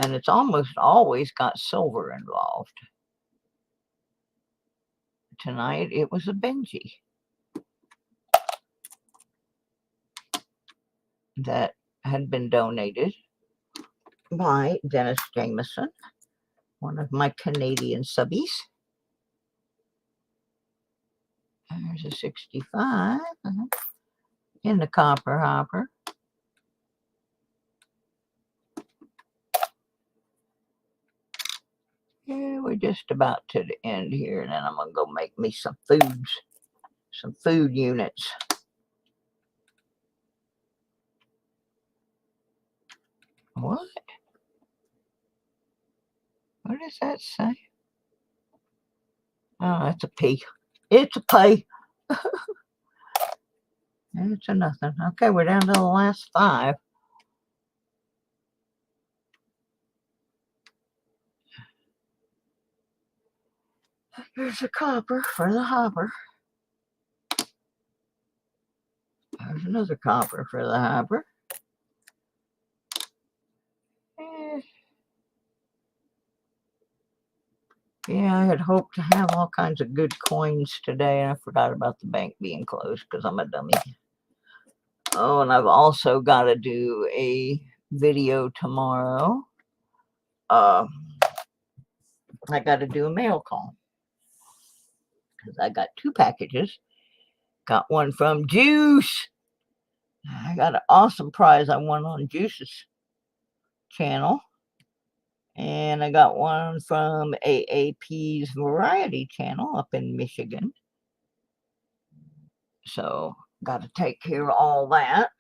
and it's almost always got silver involved. Tonight it was a Benji that had been donated by Dennis Jameson, one of my Canadian subbies. There's a 65 in the copper hopper. Yeah, we're just about to the end here, and then I'm gonna go make me some food units. What? What does that say? Oh, that's a P. It's a P. It's a nothing. Okay, we're down to the last 5. Here's a copper for the hopper. There's another copper for the hopper. Yeah, I had hoped to have all kinds of good coins today, and I forgot about the bank being closed because I'm a dummy. Oh, and I've also got to do a video tomorrow. I got to do a mail call because I got 2 packages. Got one from Juice. I got an awesome prize I won on Juice's channel. And I got one from AAP's Variety channel up in Michigan. So, got to take care of all that.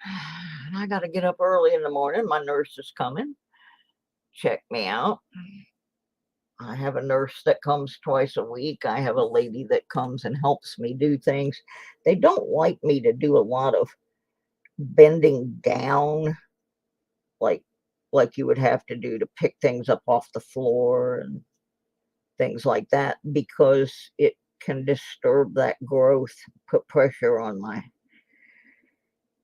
And I got to get up early in the morning. My nurse is coming. Check me out. I have a nurse that comes twice a week. I have a lady that comes and helps me do things. They don't like me to do a lot of bending down like you would have to do to pick things up off the floor and things like that, because it can disturb that growth, put pressure on my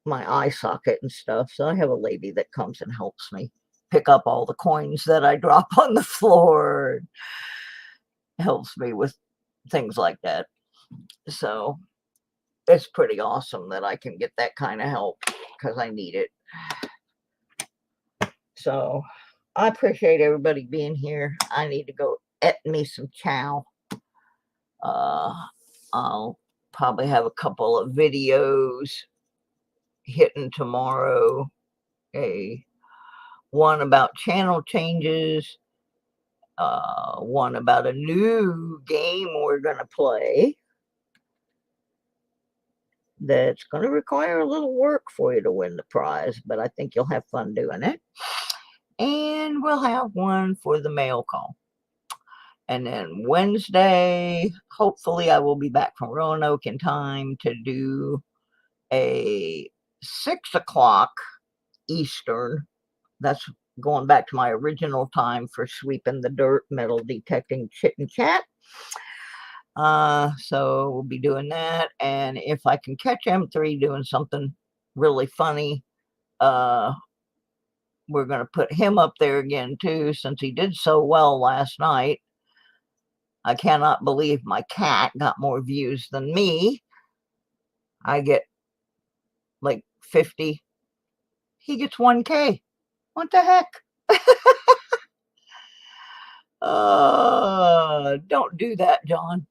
eye socket and stuff. So I have a lady that comes and helps me pick up all the coins that I drop on the floor, helps me with things like that. So it's pretty awesome that I can get that kind of help because I need it. So I appreciate everybody being here. I need to go eat me some chow. I'll probably have a couple of videos hitting tomorrow. One about channel changes, one about a new game we're going to play that's going to require a little work for you to win the prize, but I think you'll have fun doing it. And we'll have one for the mail call. And then Wednesday, hopefully I will be back from Roanoke in time to do a 6 o'clock Eastern. That's going back to my original time for sweeping the dirt, metal detecting, chit and chat. So we'll be doing that. And if I can catch M3 doing something really funny, we're going to put him up there again too, since he did so well last night. I cannot believe my cat got more views than me. I get like 50. He gets 1K. What the heck? Don't do that, John.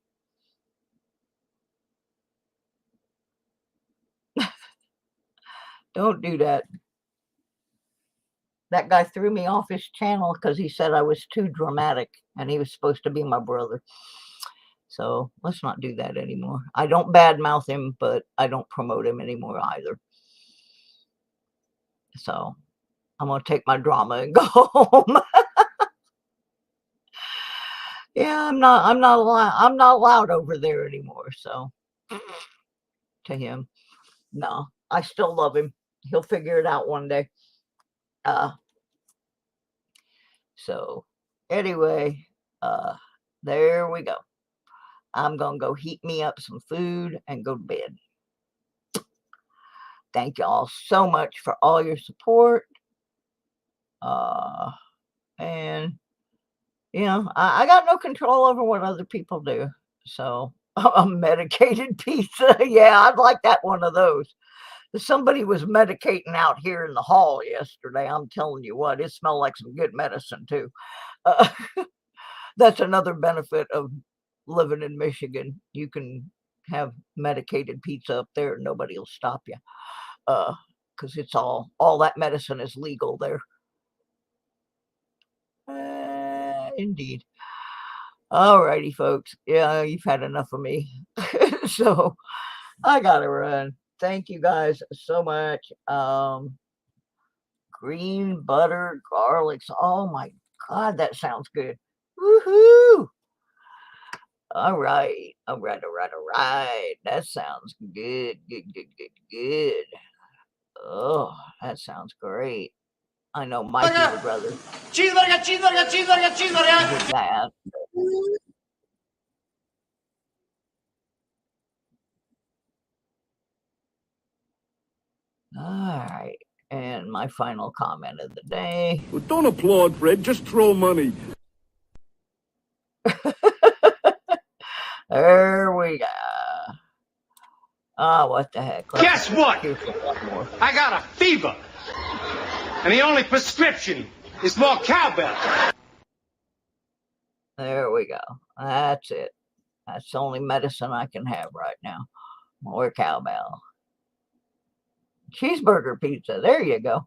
Don't do that. That guy threw me off his channel because he said I was too dramatic and he was supposed to be my brother. So let's not do that anymore. I don't badmouth him, but I don't promote him anymore either. So I'm going to take my drama and go home. Yeah, I'm not allowed over there anymore. So to him, no, I still love him. He'll figure it out one day. So anyway, there we go. I'm going to go heat me up some food and go to bed. Thank y'all so much for all your support. And, you know, I got no control over what other people do. So a medicated pizza. Yeah, I'd like that one of those. Somebody was medicating out here in the hall yesterday. I'm telling you what, it smelled like some good medicine too. That's another benefit of living in Michigan. You can have medicated pizza up there and nobody will stop you. Because it's all that medicine is legal there. Indeed. Alrighty, folks. Yeah, you've had enough of me. So I gotta run. Thank you guys so much. Green butter garlics. Oh my God, that sounds good. Woohoo! All right. That sounds good. Good. Oh, that sounds great. I know Mikey would rather Cheeseburger. do that. All right. And my final comment of the day. Well, don't applaud, Fred. Just throw money. There we go. What the heck? Guess what? One more. I got a fever. And the only prescription is more cowbell. There we go. That's it. That's the only medicine I can have right now. More cowbell. Cheeseburger pizza. There you go.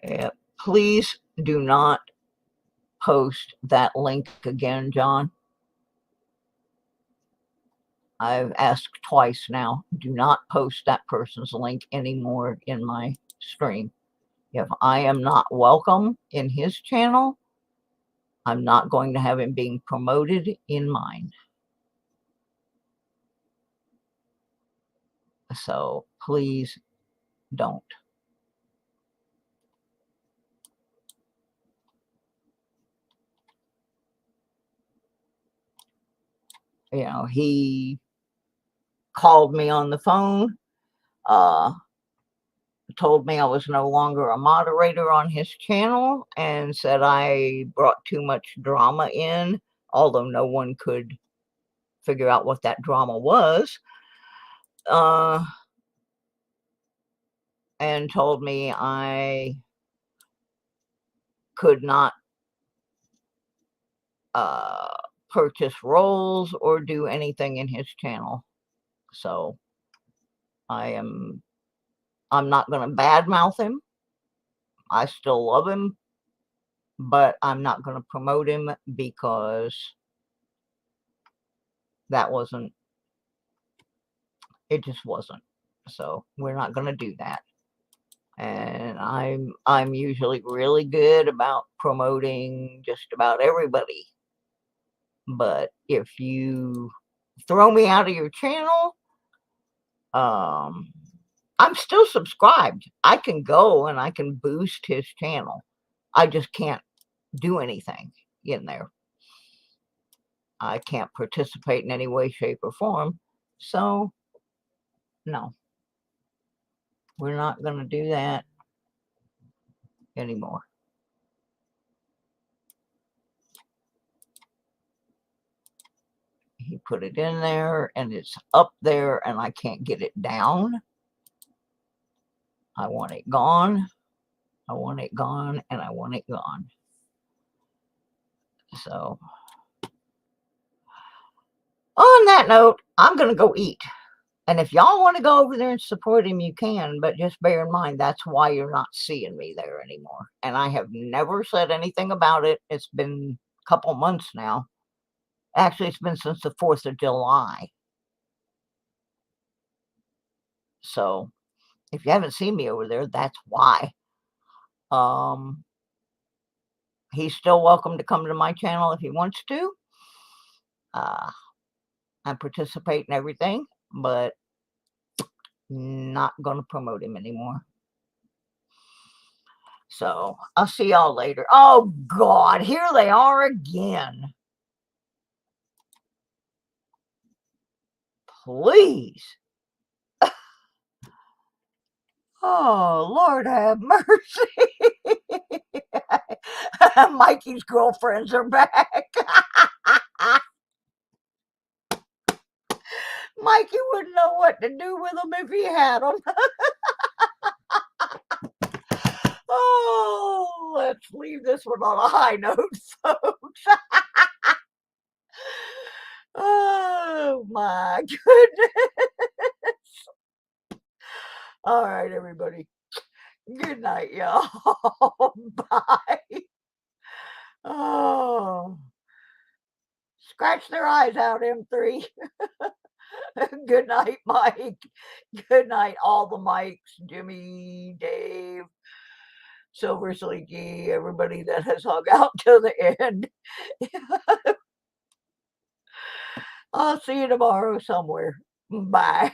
Yeah, please do not post that link again, John. I've asked twice now. Do not post that person's link anymore in my stream. If I am not welcome in his channel, I'm not going to have him being promoted in mine. So please don't. You know, he called me on the phone, told me I was no longer a moderator on his channel, and said I brought too much drama in, although no one could figure out what that drama was, and told me I could not purchase roles or do anything in his channel. So I'm not going to badmouth him. I still love him, but I'm not going to promote him because that wasn't, it just wasn't. So we're not going to do that. And I'm usually really good about promoting just about everybody. But if you throw me out of your channel, I'm still subscribed. I can go and I can boost his channel. I just can't do anything in there. I can't participate in any way, shape, or form. So, no. We're not going to do that anymore. He put it in there, and it's up there, and I can't get it down. I want it gone. I want it gone, and I want it gone. So, on that note, I'm going to go eat. And if y'all want to go over there and support him, you can. But just bear in mind, that's why you're not seeing me there anymore. And I have never said anything about it. It's been a couple months now. Actually, it's been since the 4th of July. So, if you haven't seen me over there, that's why. He's still welcome to come to my channel if he wants to. And participate in everything, but not going to promote him anymore. So, I'll see y'all later. Oh, God, here they are again. Please. Oh, Lord have mercy. Mikey's girlfriends are back. Mikey wouldn't know what to do with them if he had them. Oh, let's leave this one on a high note, folks. Oh, my goodness. All right, everybody. Good night, y'all. Bye. Oh, scratch their eyes out, M3. Good night, Mike. Good night, all the Mikes, Jimmy, Dave, Silver Sleeky, everybody that has hung out to the end. I'll see you tomorrow somewhere. Bye.